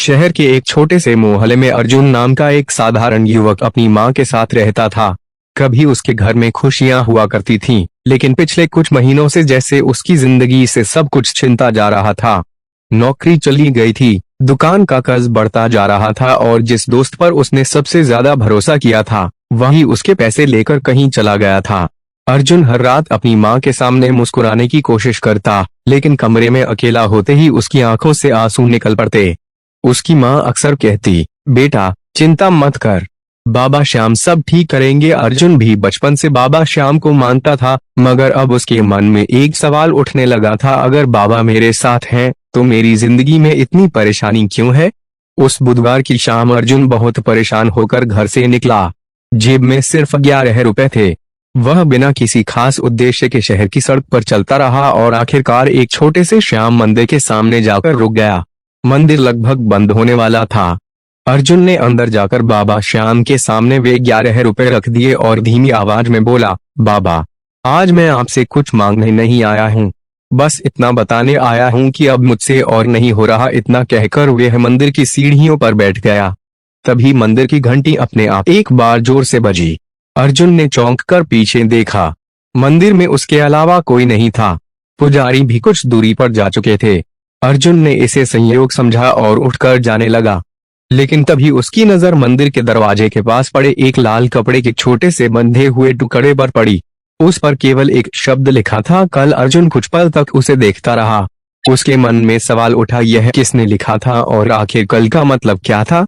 शहर के एक छोटे से मोहल्ले में अर्जुन नाम का एक साधारण युवक अपनी माँ के साथ रहता था। कभी उसके घर में खुशियां हुआ करती थीं, लेकिन पिछले कुछ महीनों से जैसे उसकी जिंदगी से सब कुछ छिनता जा रहा था। नौकरी चली गई थी, दुकान का कर्ज बढ़ता जा रहा था और जिस दोस्त पर उसने सबसे ज्यादा भरोसा किया था, वही उसके पैसे लेकर कहीं चला गया था। अर्जुन हर रात अपनी माँ के सामने मुस्कुराने की कोशिश करता, लेकिन कमरे में अकेला होते ही उसकी आंखों से आंसू निकल पड़ते। उसकी माँ अक्सर कहती, बेटा चिंता मत कर, बाबा श्याम सब ठीक करेंगे। अर्जुन भी बचपन से बाबा श्याम को मानता था, मगर अब उसके मन में एक सवाल उठने लगा था, अगर बाबा मेरे साथ हैं तो मेरी जिंदगी में इतनी परेशानी क्यों है। उस बुधवार की शाम अर्जुन बहुत परेशान होकर घर से निकला। जेब में सिर्फ 11 रुपए थे। वह बिना किसी खास उद्देश्य के शहर की सड़क पर चलता रहा और आखिरकार एक छोटे से श्याम मंदिर के सामने जाकर रुक गया। मंदिर लगभग बंद होने वाला था। अर्जुन ने अंदर जाकर बाबा श्याम के सामने वे 11 रुपए रख दिए और धीमी आवाज में बोला, बाबा आज मैं आपसे कुछ मांगने नहीं आया हूँ, बस इतना बताने आया हूँ कि अब मुझसे और नहीं हो रहा। इतना कहकर वह मंदिर की सीढ़ियों पर बैठ गया। तभी मंदिर की घंटी अपने आप एक बार जोर से बजी। अर्जुन ने चौंक कर पीछे देखा। मंदिर में उसके अलावा कोई नहीं था। पुजारी भी कुछ दूरी पर जा चुके थे। अर्जुन ने इसे संयोग समझा और उठकर जाने लगा, लेकिन तभी उसकी नजर मंदिर के दरवाजे के पास पड़े एक लाल कपड़े के छोटे से बंधे हुए टुकड़े पर पड़ी। उस पर केवल एक शब्द लिखा था, कल। अर्जुन कुछ पल तक उसे देखता रहा। उसके मन में सवाल उठा, यह किसने लिखा था और आखिर कल का मतलब क्या था।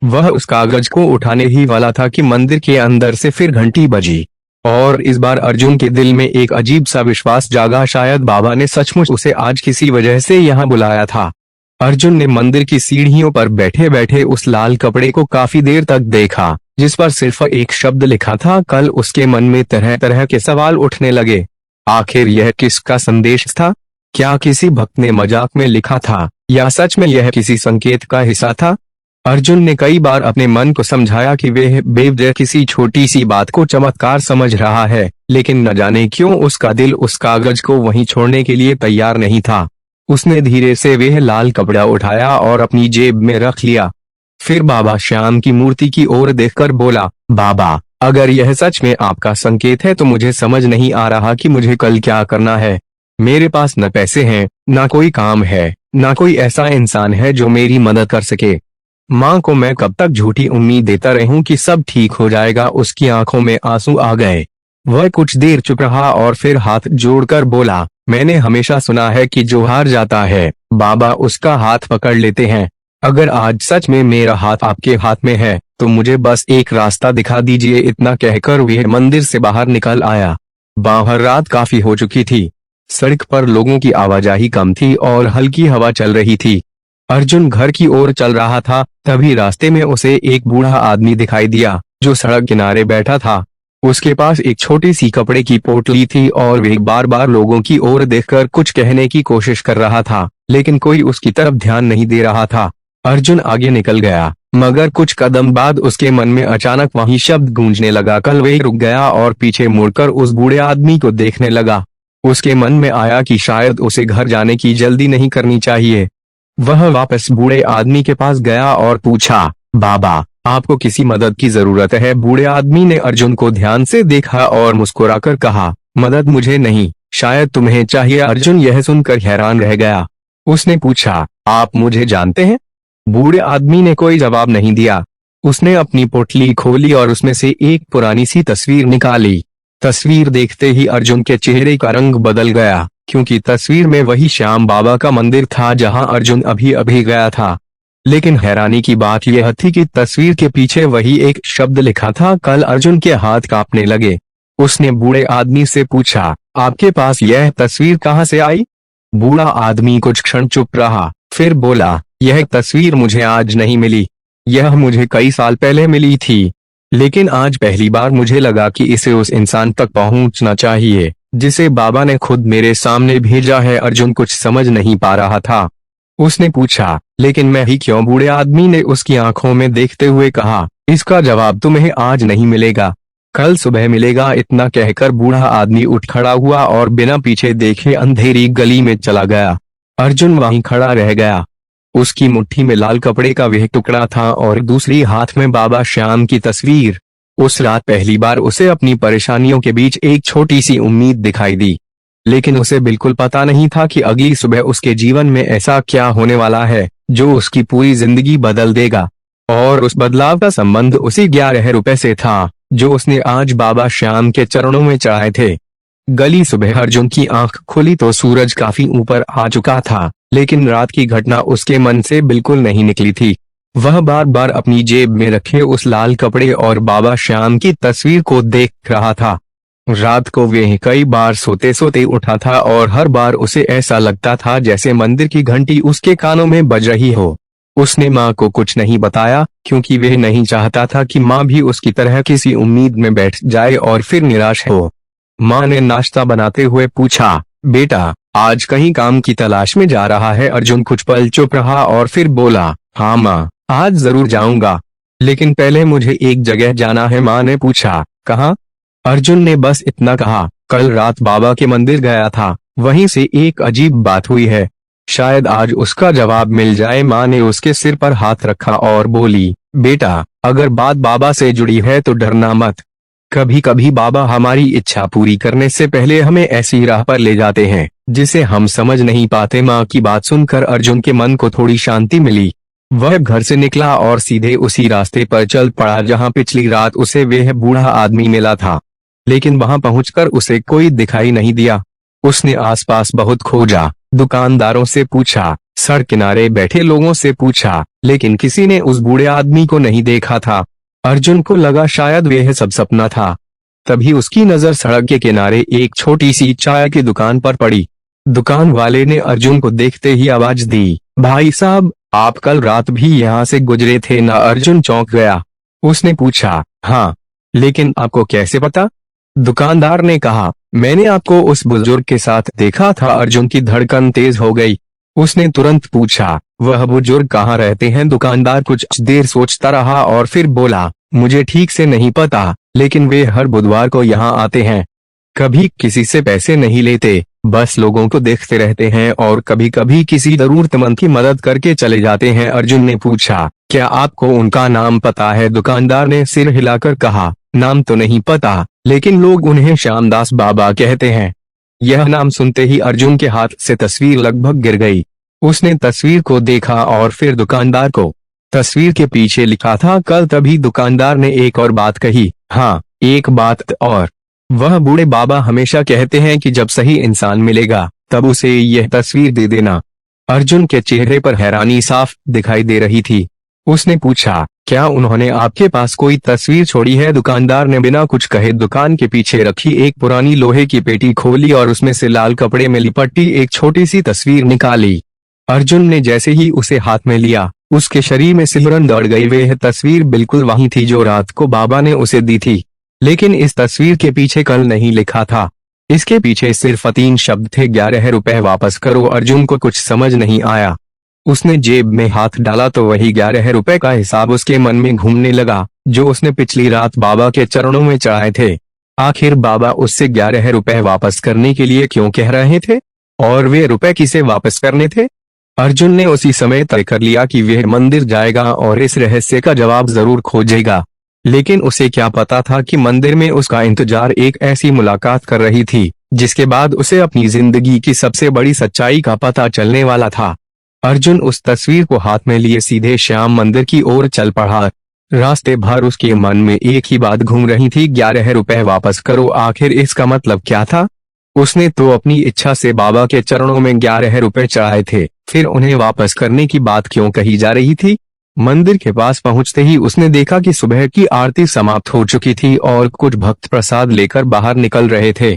वह उस कागज को उठाने ही वाला था कि मंदिर के अंदर से फिर घंटी बजी, और इस बार अर्जुन के दिल में एक अजीब सा विश्वास जागा, शायद बाबा ने सचमुच उसे आज किसी वजह से यहाँ बुलाया था। अर्जुन ने मंदिर की सीढ़ियों पर बैठे बैठे उस लाल कपड़े को काफी देर तक देखा, जिस पर सिर्फ एक शब्द लिखा था, कल। उसके मन में तरह तरह के सवाल उठने लगे। आखिर यह किसका संदेश था? क्या किसी भक्त ने मजाक में लिखा था, या सच में यह किसी संकेत का हिस्सा था? अर्जुन ने कई बार अपने मन को समझाया कि वह बेवजह किसी छोटी सी बात को चमत्कार समझ रहा है, लेकिन न जाने क्यों उसका दिल उस कागज को वहीं छोड़ने के लिए तैयार नहीं था। उसने धीरे से वह लाल कपड़ा उठाया और अपनी जेब में रख लिया। फिर बाबा श्याम की मूर्ति की ओर देखकर बोला, बाबा अगर यह सच में आपका संकेत है तो मुझे समझ नहीं आ रहा कि मुझे कल क्या करना है। मेरे पास न पैसे हैं, न कोई काम है, न कोई ऐसा इंसान है जो मेरी मदद कर सके। माँ को मैं कब तक झूठी उम्मीद देता रहूं कि सब ठीक हो जाएगा। उसकी आंखों में आंसू आ गए। वह कुछ देर चुप रहा और फिर हाथ जोड़कर बोला, मैंने हमेशा सुना है कि जो हार जाता है बाबा उसका हाथ पकड़ लेते हैं। अगर आज सच में मेरा हाथ आपके हाथ में है तो मुझे बस एक रास्ता दिखा दीजिए। इतना कहकर वह मंदिर से बाहर निकल आया। बाहर रात काफी हो चुकी थी। सड़क पर लोगों की आवाजाही कम थी और हल्की हवा चल रही थी। अर्जुन घर की ओर चल रहा था, तभी रास्ते में उसे एक बूढ़ा आदमी दिखाई दिया जो सड़क किनारे बैठा था। उसके पास एक छोटी सी कपड़े की पोटली थी और वह बार बार लोगों की ओर देखकर कुछ कहने की कोशिश कर रहा था, लेकिन कोई उसकी तरफ ध्यान नहीं दे रहा था। अर्जुन आगे निकल गया, मगर कुछ कदम बाद उसके मन में अचानक वही शब्द गूंजने लगा, कल। वह रुक गया और पीछे मुड़कर उस बूढ़े आदमी को देखने लगा। उसके मन में आया कि शायद उसे घर जाने की जल्दी नहीं करनी चाहिए। वह वापस बूढ़े आदमी के पास गया और पूछा, बाबा आपको किसी मदद की जरूरत है? बूढ़े आदमी ने अर्जुन को ध्यान से देखा और मुस्कुराकर कहा, मदद मुझे नहीं, शायद तुम्हें चाहिए। अर्जुन यह सुनकर हैरान रह गया। उसने पूछा, आप मुझे जानते हैं? बूढ़े आदमी ने कोई जवाब नहीं दिया। उसने अपनी पोटली खोली और उसमें से एक पुरानी सी तस्वीर निकाली। तस्वीर देखते ही अर्जुन के चेहरे का रंग बदल गया, क्योंकि तस्वीर में वही श्याम बाबा का मंदिर था जहां अर्जुन अभी अभी गया था। लेकिन हैरानी की बात यह थी कि तस्वीर के पीछे वही एक शब्द लिखा था, कल। अर्जुन के हाथ कांपने लगे। उसने बूढ़े आदमी से पूछा, आपके पास यह तस्वीर कहां से आई? बूढ़ा आदमी कुछ क्षण चुप रहा, फिर बोला, यह तस्वीर मुझे आज नहीं मिली, यह मुझे कई साल पहले मिली थी, लेकिन आज पहली बार मुझे लगा कि इसे उस इंसान तक पहुंचना चाहिए जिसे बाबा ने खुद मेरे सामने भेजा है। अर्जुन कुछ समझ नहीं पा रहा था। उसने पूछा, लेकिन मैं ही क्यों? बूढ़े आदमी ने उसकी आंखों में देखते हुए कहा, इसका जवाब तुम्हें आज नहीं मिलेगा, कल सुबह मिलेगा। इतना कहकर बूढ़ा आदमी उठ खड़ा हुआ और बिना पीछे देखे अंधेरी गली में चला गया। अर्जुन वहीं खड़ा रह गया। उसकी मुट्ठी में लाल कपड़े का वह टुकड़ा था और दूसरी हाथ में बाबा श्याम की तस्वीर। उस रात पहली बार उसे अपनी परेशानियों के बीच एक छोटी सी उम्मीद दिखाई दी, लेकिन उसे बिल्कुल पता नहीं था कि अगली सुबह उसके जीवन में ऐसा क्या होने वाला है जो उसकी पूरी जिंदगी बदल देगा। और उस बदलाव का संबंध उसी 11 रुपए से था जो उसने आज बाबा श्याम के चरणों में चढ़ाए थे। गली सुबह अर्जुन की आंख खुली तो सूरज काफी ऊपर आ चुका था, लेकिन रात की घटना उसके मन से बिल्कुल नहीं निकली थी। वह बार बार अपनी जेब में रखे उस लाल कपड़े और बाबा श्याम की तस्वीर को देख रहा था। रात को वह कई बार सोते सोते उठा था और हर बार उसे ऐसा लगता था जैसे मंदिर की घंटी उसके कानों में बज रही हो। उसने माँ को कुछ नहीं बताया क्योंकि वह नहीं चाहता था कि माँ भी उसकी तरह किसी उम्मीद में बैठ जाए और फिर निराश हो। माँ ने नाश्ता बनाते हुए पूछा, बेटा आज कहीं काम की तलाश में जा रहा है? अर्जुन कुछ पल चुप रहा और फिर बोला, हाँ माँ, आज जरूर जाऊंगा, लेकिन पहले मुझे एक जगह जाना है। माँ ने पूछा, कहाँ? अर्जुन ने बस इतना कहा, कल रात बाबा के मंदिर गया था, वहीं से एक अजीब बात हुई है, शायद आज उसका जवाब मिल जाए। माँ ने उसके सिर पर हाथ रखा और बोली, बेटा अगर बात बाबा से जुड़ी है तो डरना मत। कभी कभी बाबा हमारी इच्छा पूरी करने से पहले हमें ऐसी राह पर ले जाते हैं जिसे हम समझ नहीं पाते। माँ की बात सुनकर अर्जुन के मन को थोड़ी शांति मिली। वह घर से निकला और सीधे उसी रास्ते पर चल पड़ा जहाँ पिछली रात उसे वह बूढ़ा आदमी मिला था, लेकिन वहां पहुंचकर उसे कोई दिखाई नहीं दिया। उसने आसपास बहुत खोजा, दुकानदारों से पूछा, सड़क किनारे बैठे लोगों से पूछा, लेकिन किसी ने उस बूढ़े आदमी को नहीं देखा था। अर्जुन को लगा शायद वह सब सपना था। तभी उसकी नजर सड़क के किनारे एक छोटी सी चाय की दुकान पर पड़ी। दुकान वाले ने अर्जुन को देखते ही आवाज दी, भाई साहब आप कल रात भी यहाँ से गुजरे थे ना? अर्जुन चौंक गया। उसने पूछा, हाँ, लेकिन आपको कैसे पता? दुकानदार ने कहा, मैंने आपको उस बुजुर्ग के साथ देखा था। अर्जुन की धड़कन तेज हो गई। उसने तुरंत पूछा, वह बुजुर्ग कहाँ रहते हैं? दुकानदार कुछ देर सोचता रहा और फिर बोला, मुझे ठीक से नहीं पता, लेकिन वे हर बुधवार को यहाँ आते हैं। कभी किसी से पैसे नहीं लेते, बस लोगों को देखते रहते हैं और कभी कभी किसी जरूरतमंद की मदद करके चले जाते हैं। अर्जुन ने पूछा, क्या आपको उनका नाम पता है? दुकानदार ने सिर हिलाकर कहा, नाम तो नहीं पता, लेकिन लोग उन्हें श्यामदास बाबा कहते हैं। यह नाम सुनते ही अर्जुन के हाथ से तस्वीर लगभग गिर गई। उसने तस्वीर को देखा और फिर दुकानदार को। तस्वीर के पीछे लिखा था कल। तभी दुकानदार ने एक और बात कही, हाँ एक बात और, वह बूढ़े बाबा हमेशा कहते हैं कि जब सही इंसान मिलेगा तब उसे यह तस्वीर दे देना। अर्जुन के चेहरे पर हैरानी साफ दिखाई दे रही थी। उसने पूछा, क्या उन्होंने आपके पास कोई तस्वीर छोड़ी है? दुकानदार ने बिना कुछ कहे दुकान के पीछे रखी एक पुरानी लोहे की पेटी खोली और उसमें से लाल कपड़े में लिपटी एक छोटी सी तस्वीर निकाली। अर्जुन ने जैसे ही उसे हाथ में लिया, उसके शरीर में सिहरन दौड़ गई। वह तस्वीर बिल्कुल वही थी जो रात को बाबा ने उसे दी थी, लेकिन इस तस्वीर के पीछे कल नहीं लिखा था। इसके पीछे सिर्फ 3 शब्द थे, 11 रुपए वापस करो। अर्जुन को कुछ समझ नहीं आया। उसने जेब में हाथ डाला तो वही 11 रुपए का हिसाब उसके मन में घूमने लगा जो उसने पिछली रात बाबा के चरणों में चढ़ाए थे। आखिर बाबा उससे 11 रुपए वापस करने के लिए क्यों कह रहे थे, और वे रुपए किसे वापस करने थे? अर्जुन ने उसी समय तय कर लिया कि वह मंदिर जाएगा और इस रहस्य का जवाब जरूर खोजेगा। लेकिन उसे क्या पता था कि मंदिर में उसका इंतजार एक ऐसी मुलाकात कर रही थी जिसके बाद उसे अपनी जिंदगी की सबसे बड़ी सच्चाई का पता चलने वाला था। अर्जुन उस तस्वीर को हाथ में लिए सीधे श्याम मंदिर की ओर चल पड़ा। रास्ते भर उसके मन में एक ही बात घूम रही थी, 11 रुपए वापस करो। आखिर इसका मतलब क्या था? उसने तो अपनी इच्छा से बाबा के चरणों में 11 रुपए चढ़ाए थे, फिर उन्हें वापस करने की बात क्यों कही जा रही थी? मंदिर के पास पहुंचते ही उसने देखा कि सुबह की आरती समाप्त हो चुकी थी और कुछ भक्त प्रसाद लेकर बाहर निकल रहे थे।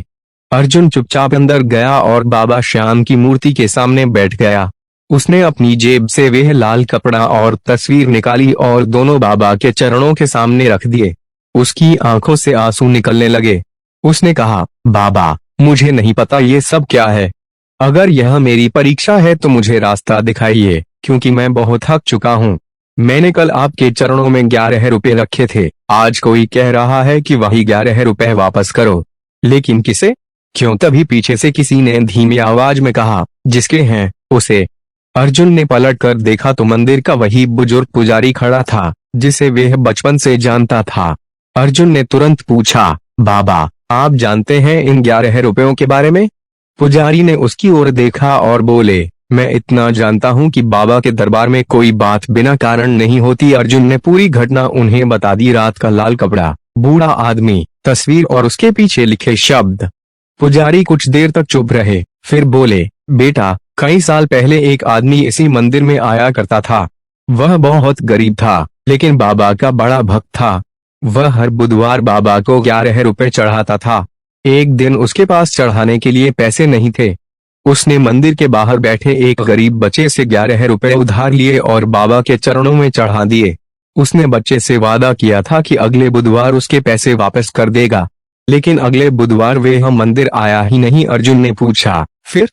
अर्जुन चुपचाप अंदर गया और बाबा श्याम की मूर्ति के सामने बैठ गया। उसने अपनी जेब से वह लाल कपड़ा और तस्वीर निकाली और दोनों बाबा के चरणों के सामने रख दिए। उसकी आंखों से आंसू निकलने लगे। उसने कहा, बाबा मुझे नहीं पता ये सब क्या है। अगर यह मेरी परीक्षा है तो मुझे रास्ता दिखाइए, क्योंकि मैं बहुत थक चुका हूँ। मैंने कल आपके चरणों में 11 रुपए रखे थे, आज कोई कह रहा है कि वही 11 रुपए वापस करो, लेकिन किसे, क्यों? तभी पीछे से किसी ने धीमी आवाज में कहा, जिसके हैं उसे। अर्जुन ने पलट कर देखा तो मंदिर का वही बुजुर्ग पुजारी खड़ा था जिसे वह बचपन से जानता था। अर्जुन ने तुरंत पूछा, बाबा, आप जानते हैं इन 11 रुपयों के बारे में? पुजारी ने उसकी ओर देखा और बोले, मैं इतना जानता हूँ कि बाबा के दरबार में कोई बात बिना कारण नहीं होती। अर्जुन ने पूरी घटना उन्हें बता दी। रात का लाल कपड़ा, बूढ़ा आदमी, तस्वीर और उसके पीछे लिखे शब्द। पुजारी कुछ देर तक चुप रहे, फिर बोले, बेटा, कई साल पहले एक आदमी इसी मंदिर में आया करता था। वह बहुत गरीब था, लेकिन बाबा का बड़ा भक्त था। वह हर बुधवार बाबा को 11 रुपए चढ़ाता था। एक दिन उसके पास चढ़ाने के लिए पैसे नहीं थे। उसने मंदिर के बाहर बैठे एक गरीब बच्चे से 11 रुपए उधार लिए और बाबा के चरणों में चढ़ा दिए। उसने बच्चे से वादा किया था कि अगले बुधवार उसके पैसे वापस कर देगा, लेकिन अगले बुधवार वह मंदिर आया ही नहीं। अर्जुन ने पूछा, फिर?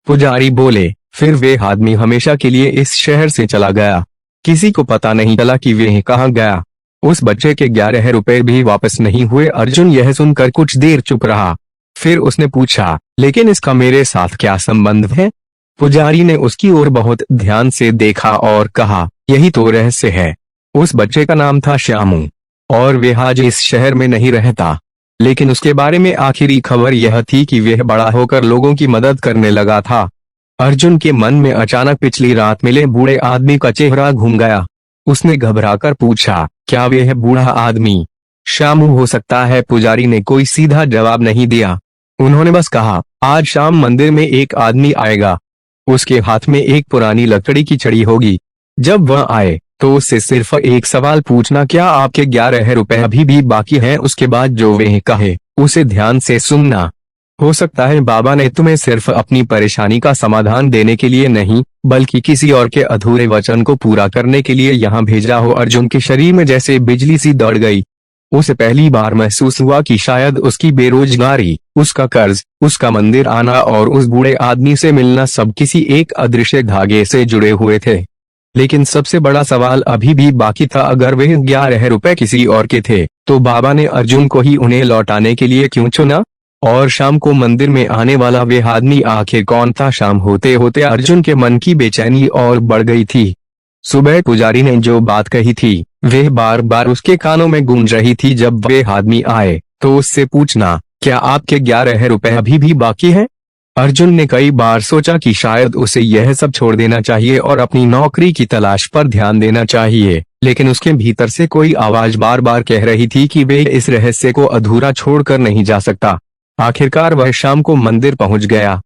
पुजारी बोले, फिर वे आदमी हमेशा के लिए इस शहर से चला गया। किसी को पता नहीं चला कि वह कहाँ गया। उस बच्चे के 11 रुपए भी वापस नहीं हुए। अर्जुन यह सुनकर कुछ देर चुप रहा, फिर उसने पूछा, लेकिन इसका मेरे साथ क्या संबंध है? पुजारी ने उसकी ओर बहुत ध्यान से देखा और कहा, यही तो रहस्य है। उस बच्चे का नाम था श्यामू और वह आज इस शहर में नहीं रहता, लेकिन उसके बारे में आखिरी खबर यह थी कि वह बड़ा होकर लोगों की मदद करने लगा था। अर्जुन के मन में अचानक पिछली रात मिले बूढ़े आदमी का चेहरा घूम गया। उसने घबराकर पूछा, क्या वह बूढ़ा आदमी श्यामू हो सकता है? पुजारी ने कोई सीधा जवाब नहीं दिया। उन्होंने बस कहा, आज शाम मंदिर में एक आदमी आएगा। उसके हाथ में एक पुरानी लकड़ी की छड़ी होगी। जब वह आए तो उससे सिर्फ एक सवाल पूछना, क्या आपके 11 रुपए अभी भी बाकी हैं? उसके बाद जो वह कहे उसे ध्यान से सुनना। हो सकता है बाबा ने तुम्हें सिर्फ अपनी परेशानी का समाधान देने के लिए नहीं, बल्कि किसी और के अधूरे वचन को पूरा करने के लिए यहाँ भेजा हो। अर्जुन के शरीर में जैसे बिजली सी दौड़ गई। उसे पहली बार महसूस हुआ कि शायद उसकी बेरोजगारी, उसका कर्ज, उसका मंदिर आना और उस बूढ़े आदमी से मिलना सब किसी एक अदृश्य धागे से जुड़े हुए थे। लेकिन सबसे बड़ा सवाल अभी भी बाकी था, अगर वह 11 रुपए किसी और के थे तो बाबा ने अर्जुन को ही उन्हें लौटाने के लिए क्यों चुना? और शाम को मंदिर में आने वाला वह आदमी आखिर कौन था? शाम होते होते अर्जुन के मन की बेचैनी और बढ़ गई थी। सुबह पुजारी ने जो बात कही थी वह बार बार उसके कानों में गूंज रही थी। जब वह आदमी आए तो उससे पूछना, क्या आपके 11 रुपए अभी भी बाकी हैं? अर्जुन ने कई बार सोचा कि शायद उसे यह सब छोड़ देना चाहिए और अपनी नौकरी की तलाश पर ध्यान देना चाहिए, लेकिन उसके भीतर से कोई आवाज बार बार कह रही थी कि वह इस रहस्य को अधूरा छोड़कर नहीं जा सकता। आखिरकार वह शाम को मंदिर पहुंच गया।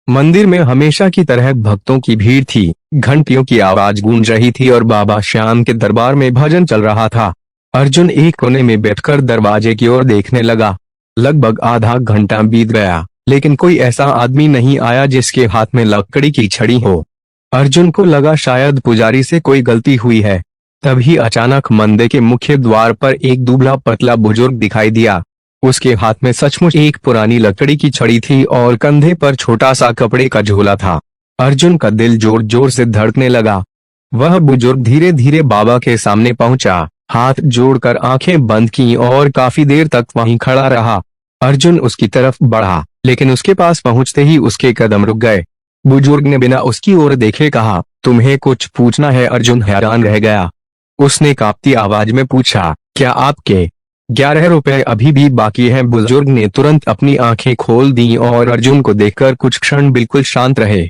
मंदिर में हमेशा की तरह भक्तों की भीड़ थी, घंटियों की आवाज गूंज रही थी और बाबा श्याम के दरबार में भजन चल रहा था। अर्जुन एक कोने में बैठकर दरवाजे की ओर देखने लगा। लगभग आधा घंटा बीत गया, लेकिन कोई ऐसा आदमी नहीं आया जिसके हाथ में लकड़ी की छड़ी हो। अर्जुन को लगा शायद पुजारी से कोई गलती हुई है। तभी अचानक मंदिर के मुख्य द्वार पर एक दुबला पतला बुजुर्ग दिखाई दिया। उसके हाथ में सचमुच एक पुरानी लकड़ी की छड़ी थी और कंधे पर छोटा सा कपड़े का झोला था। अर्जुन का दिल जोर जोर से धड़कने लगा। वह बुजुर्ग धीरे धीरे बाबा के सामने पहुंचा, हाथ जोड़कर आंखें बंद की और काफी देर तक वहीं खड़ा रहा। अर्जुन उसकी तरफ बढ़ा, लेकिन उसके पास पहुंचते ही उसके कदम रुक गए। बुजुर्ग ने बिना उसकी ओर देखे कहा, तुम्हें कुछ पूछना है? अर्जुन हैरान रह गया। उसने कांपती आवाज में पूछा, क्या आपके 11 रुपए अभी भी बाकी हैं? बुजुर्ग ने तुरंत अपनी आंखें खोल दी और अर्जुन को देखकर कुछ क्षण बिल्कुल शांत रहे।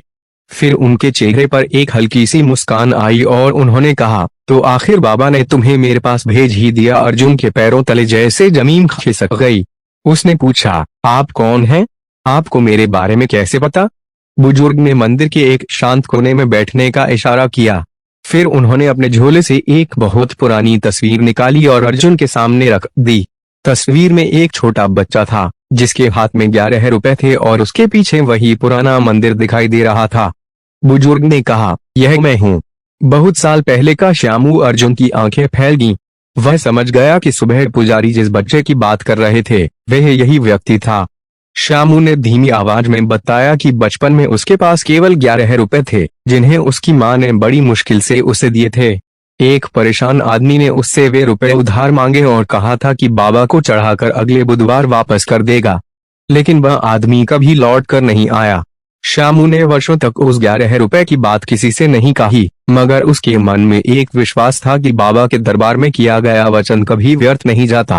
फिर उनके चेहरे पर एक हल्की सी मुस्कान आई और उन्होंने कहा, तो आखिर बाबा ने तुम्हें मेरे पास भेज ही दिया। अर्जुन के पैरों तले जैसे जमीन खिसक गई। उसने पूछा, आप कौन हैं? आपको मेरे बारे में कैसे पता? बुजुर्ग ने मंदिर के एक शांत कोने में बैठने का इशारा किया। फिर उन्होंने अपने झोले से एक बहुत पुरानी तस्वीर निकाली और अर्जुन के सामने रख दी। तस्वीर में एक छोटा बच्चा था जिसके हाथ में 11 रुपए थे और उसके पीछे वही पुराना मंदिर दिखाई दे रहा था। बुजुर्ग ने कहा, यह मैं हूँ, बहुत साल पहले का श्यामू। अर्जुन की आंखें फैल गईं। वह समझ गया कि सुबह पुजारी जिस बच्चे की बात कर रहे थे वह यही व्यक्ति था। श्यामू ने धीमी आवाज में बताया कि बचपन में उसके पास केवल 11 रुपए थे, जिन्हें उसकी मां ने बड़ी मुश्किल से उसे दिए थे। एक परेशान आदमी ने उससे वे रुपए उधार मांगे और कहा था कि बाबा को चढ़ाकर अगले बुधवार वापस कर देगा, लेकिन वह आदमी कभी लौट कर नहीं आया। श्यामू ने वर्षों तक उस 11 रुपए की बात किसी से नहीं कही, मगर उसके मन में एक विश्वास था कि बाबा के दरबार में किया गया वचन कभी व्यर्थ नहीं जाता।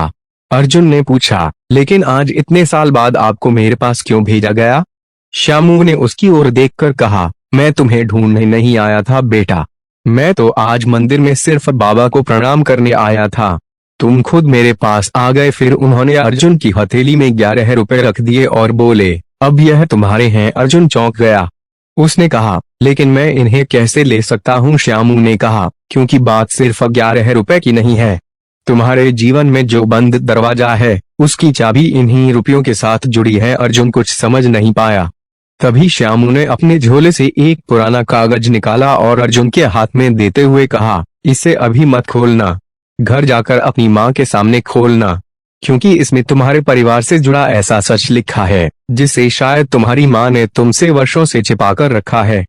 अर्जुन ने पूछा, लेकिन आज इतने साल बाद आपको मेरे पास क्यों भेजा गया? श्यामू ने उसकी ओर देखकर कहा, मैं तुम्हें ढूंढने नहीं आया था बेटा, मैं तो आज मंदिर में सिर्फ बाबा को प्रणाम करने आया था। तुम खुद मेरे पास आ गए। फिर उन्होंने अर्जुन की हथेली में 11 रुपए रख दिए और बोले, अब यह तुम्हारे हैं। अर्जुन चौंक गया। उसने कहा, लेकिन मैं इन्हें कैसे ले सकता हूँ? श्यामू ने कहा, क्योंकि बात सिर्फ 11 रुपए की नहीं है। तुम्हारे जीवन में जो बंद दरवाजा है, उसकी चाबी इन्हीं रुपयों के साथ जुड़ी है। अर्जुन कुछ समझ नहीं पाया। तभी श्यामू ने अपने झोले से एक पुराना कागज निकाला और अर्जुन के हाथ में देते हुए कहा, इसे अभी मत खोलना, घर जाकर अपनी माँ के सामने खोलना, क्योंकि इसमें तुम्हारे परिवार से जुड़ा ऐसा सच लिखा है जिसे शायद तुम्हारी माँ ने तुमसे वर्षों से छिपाकर रखा है।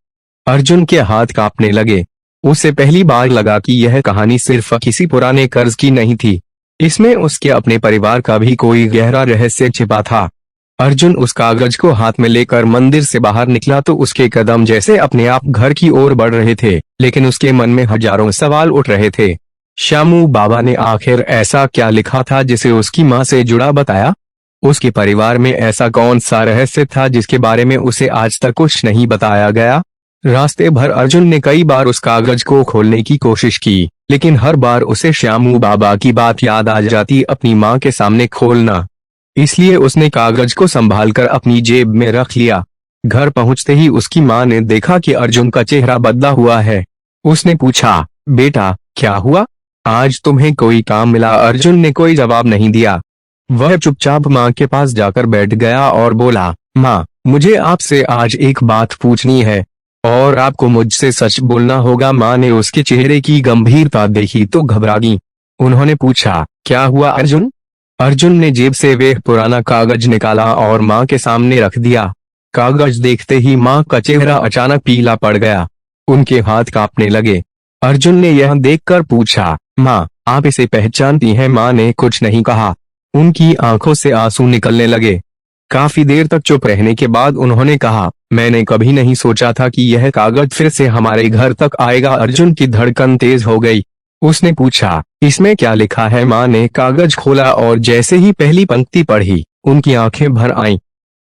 अर्जुन के हाथ कांपने लगे। उसे पहली बार लगा कि यह कहानी सिर्फ किसी पुराने कर्ज की नहीं थी, इसमें उसके अपने परिवार का भी कोई गहरा रहस्य छिपा था। अर्जुन उस कागज को हाथ में लेकर मंदिर से बाहर निकला तो उसके कदम जैसे अपने आप घर की ओर बढ़ रहे थे, लेकिन उसके मन में हजारों सवाल उठ रहे थे। श्यामू बाबा ने आखिर ऐसा क्या लिखा था जिसे उसकी माँ से जुड़ा बताया? उसके परिवार में ऐसा कौन सा रहस्य था जिसके बारे में उसे आज तक कुछ नहीं बताया गया? रास्ते भर अर्जुन ने कई बार उस कागज को खोलने की कोशिश की, लेकिन हर बार उसे श्यामू बाबा की बात याद आ जाती, अपनी माँ के सामने खोलना। इसलिए उसने कागज को संभालकर अपनी जेब में रख लिया। घर पहुंचते ही उसकी माँ ने देखा कि अर्जुन का चेहरा बदला हुआ है। उसने पूछा, बेटा क्या हुआ? आज तुम्हें कोई काम मिला? अर्जुन ने कोई जवाब नहीं दिया। वह चुपचाप माँ के पास जाकर बैठ गया और बोला, माँ, मुझे आपसे आज एक बात पूछनी है और आपको मुझसे सच बोलना होगा। माँ ने उसके चेहरे की गंभीरता देखी तो घबरा गई। उन्होंने पूछा, क्या हुआ अर्जुन? अर्जुन ने जेब से वह पुराना कागज निकाला और माँ के सामने रख दिया। कागज देखते ही माँ का चेहरा अचानक पीला पड़ गया। उनके हाथ कांपने लगे। अर्जुन ने यह देखकर पूछा, माँ, आप इसे पहचानती हैं? माँ ने कुछ नहीं कहा। उनकी आंखों से आंसू निकलने लगे। काफी देर तक चुप रहने के बाद उन्होंने कहा, मैंने कभी नहीं सोचा था कि यह कागज फिर से हमारे घर तक आएगा। अर्जुन की धड़कन तेज हो गई। उसने पूछा, इसमें क्या लिखा है? माँ ने कागज खोला और जैसे ही पहली पंक्ति पढ़ी, उनकी आंखें भर आईं।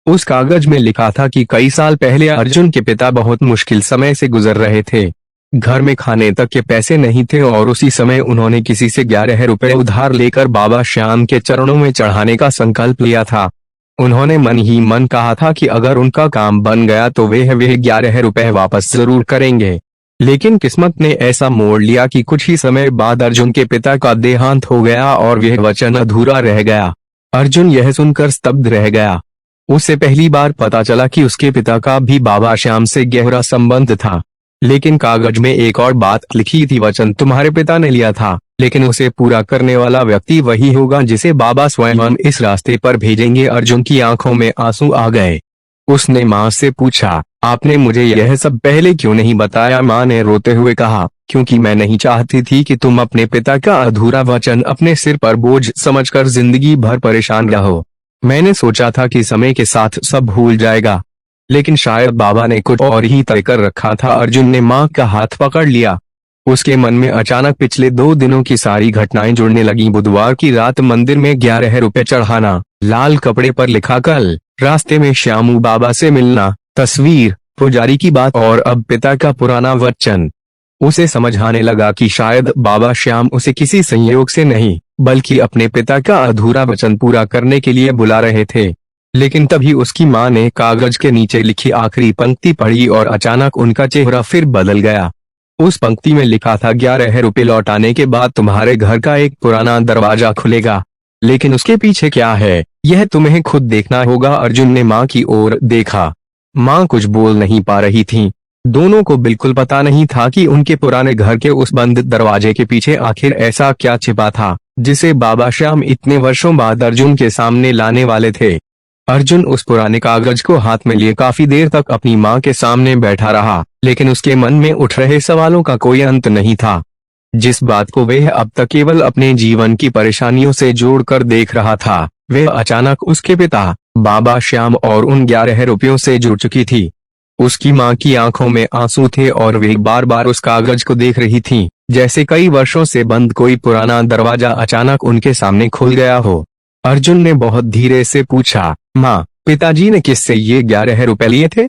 उस कागज में लिखा था कि कई साल पहले अर्जुन के पिता बहुत मुश्किल समय से गुजर रहे थे। घर में खाने तक के पैसे नहीं थे और उसी समय उन्होंने किसी से 11 रुपए उधार लेकर बाबा श्याम के चरणों में चढ़ाने का संकल्प लिया था। उन्होंने मन ही मन कहा था कि अगर उनका काम बन गया तो वे 11 रुपए वापस जरूर करेंगे। लेकिन किस्मत ने ऐसा मोड़ लिया कि कुछ ही समय बाद अर्जुन के पिता का देहांत हो गया और वह वचन अधूरा रह गया। अर्जुन यह सुनकर स्तब्ध रह गया। उसे पहली बार पता चला कि उसके पिता का भी बाबा श्याम से गहरा संबंध था। लेकिन कागज में एक और बात लिखी थी, वचन तुम्हारे पिता ने लिया था, लेकिन उसे पूरा करने वाला व्यक्ति वही होगा जिसे बाबा स्वयं इस रास्ते पर भेजेंगे। अर्जुन की आंखों में आंसू आ गए। उसने माँ से पूछा, आपने मुझे यह सब पहले क्यों नहीं बताया? माँ ने रोते हुए कहा, क्योंकि मैं नहीं चाहती थी कि तुम अपने पिता का अधूरा वचन अपने सिर पर बोझ समझकर जिंदगी भर परेशान रहो। मैंने सोचा था कि समय के साथ सब भूल जाएगा, लेकिन शायद बाबा ने कुछ और ही तय कर रखा था। अर्जुन ने माँ का हाथ पकड़ लिया। उसके मन में अचानक पिछले 2 दिनों की सारी घटनाएं जुड़ने लगी। बुधवार की रात मंदिर में 11 रुपए चढ़ाना, लाल कपड़े पर लिखा कल, रास्ते में श्यामू बाबा से मिलना, तस्वीर, पुजारी की बात और अब पिता का पुराना वचन। उसे समझ आने लगा कि शायद बाबा श्याम उसे किसी संयोग से नहीं, बल्कि अपने पिता का अधूरा वचन पूरा करने के लिए बुला रहे थे। लेकिन तभी उसकी माँ ने कागज के नीचे लिखी आखिरी पंक्ति पढ़ी और अचानक उनका चेहरा फिर बदल गया। उस पंक्ति में लिखा था, 11 रुपए लौटाने के बाद तुम्हारे घर का एक पुराना दरवाजा खुलेगा, लेकिन उसके पीछे क्या है यह तुम्हें खुद देखना होगा। अर्जुन ने माँ की ओर देखा। माँ कुछ बोल नहीं पा रही थीं। दोनों को बिल्कुल पता नहीं था कि उनके पुराने घर के उस बंद दरवाजे के पीछे आखिर ऐसा क्या छिपा था जिसे बाबा श्याम इतने वर्षों बाद अर्जुन के सामने लाने वाले थे। अर्जुन उस पुराने कागज को हाथ में लिए काफी देर तक अपनी माँ के सामने बैठा रहा, लेकिन उसके मन में उठ रहे सवालों का कोई अंत नहीं था। जिस बात को वह अब तक केवल अपने जीवन की परेशानियों से जोड़कर देख रहा था, वह अचानक उसके पिता बाबा श्याम और उन 11 रुपयों से जुड़ चुकी थी। उसकी माँ की आंखों में आंसू थे और वे बार बार उस कागज को देख रही थीं, जैसे कई वर्षों से बंद कोई पुराना दरवाजा अचानक उनके सामने खुल गया हो। अर्जुन ने बहुत धीरे से पूछा, माँ, पिताजी ने किससे ये 11 रुपए लिए थे?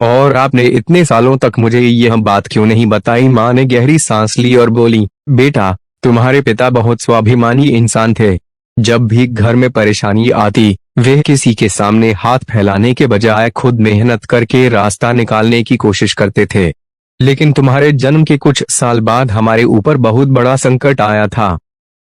और आपने इतने सालों तक मुझे यह बात क्यों नहीं बताई? माँ ने गहरी सांस ली और बोली, बेटा, तुम्हारे पिता बहुत स्वाभिमानी इंसान थे। जब भी घर में परेशानी आती, वे किसी के सामने हाथ फैलाने के बजाय खुद मेहनत करके रास्ता निकालने की कोशिश करते थे। लेकिन तुम्हारे जन्म के कुछ साल बाद हमारे ऊपर बहुत बड़ा संकट आया था।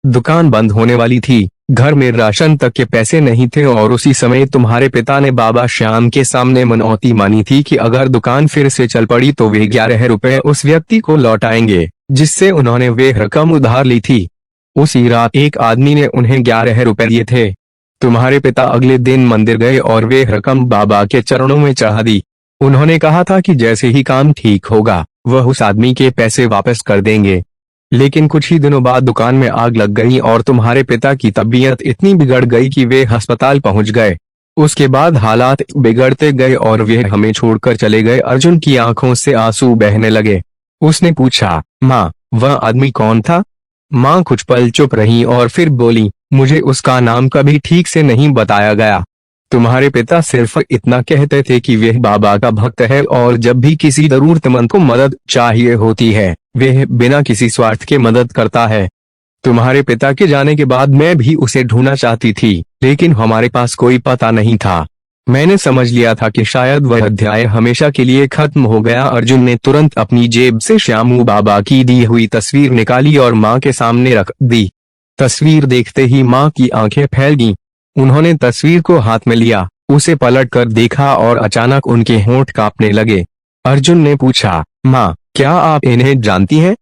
दुकान बंद होने वाली थी, घर में राशन तक के पैसे नहीं थे और उसी समय तुम्हारे पिता ने बाबा श्याम के सामने मनौती मानी थी कि अगर दुकान फिर से चल पड़ी तो वे 11 रुपए उस व्यक्ति को लौटाएंगे जिससे उन्होंने वे रकम उधार ली थी। उसी रात एक आदमी ने उन्हें 11 रुपए दिए थे। तुम्हारे पिता अगले दिन मंदिर गए और वे रकम बाबा के चरणों में चढ़ा दी। उन्होंने कहा था कि जैसे ही काम ठीक होगा वह उस आदमी के पैसे वापस कर देंगे। लेकिन कुछ ही दिनों बाद दुकान में आग लग गई और तुम्हारे पिता की तबीयत इतनी बिगड़ गई कि वे अस्पताल पहुंच गए। उसके बाद हालात बिगड़ते गए और वे हमें छोड़कर चले गए। अर्जुन की आंखों से आंसू बहने लगे। उसने पूछा, माँ, वह आदमी कौन था? माँ कुछ पल चुप रही और फिर बोली, मुझे उसका नाम कभी ठीक से नहीं बताया गया। तुम्हारे पिता सिर्फ इतना कहते थे कि वह बाबा का भक्त है और जब भी किसी जरूरतमंद को मदद चाहिए होती है वह बिना किसी स्वार्थ के मदद करता है। तुम्हारे पिता के जाने के बाद मैं भी उसे ढूंढना चाहती थी, लेकिन हमारे पास कोई पता नहीं था। मैंने समझ लिया था कि शायद वह अध्याय हमेशा के लिए खत्म हो गया। अर्जुन ने तुरंत अपनी जेब से श्यामू बाबा की दी हुई तस्वीर निकाली और माँ के सामने रख दी। तस्वीर देखते ही माँ की आंखें फैल गईं। उन्होंने तस्वीर को हाथ में लिया, उसे पलट कर देखा और अचानक उनके होंठ कांपने लगे। अर्जुन ने पूछा, माँ, क्या आप इन्हें जानती हैं?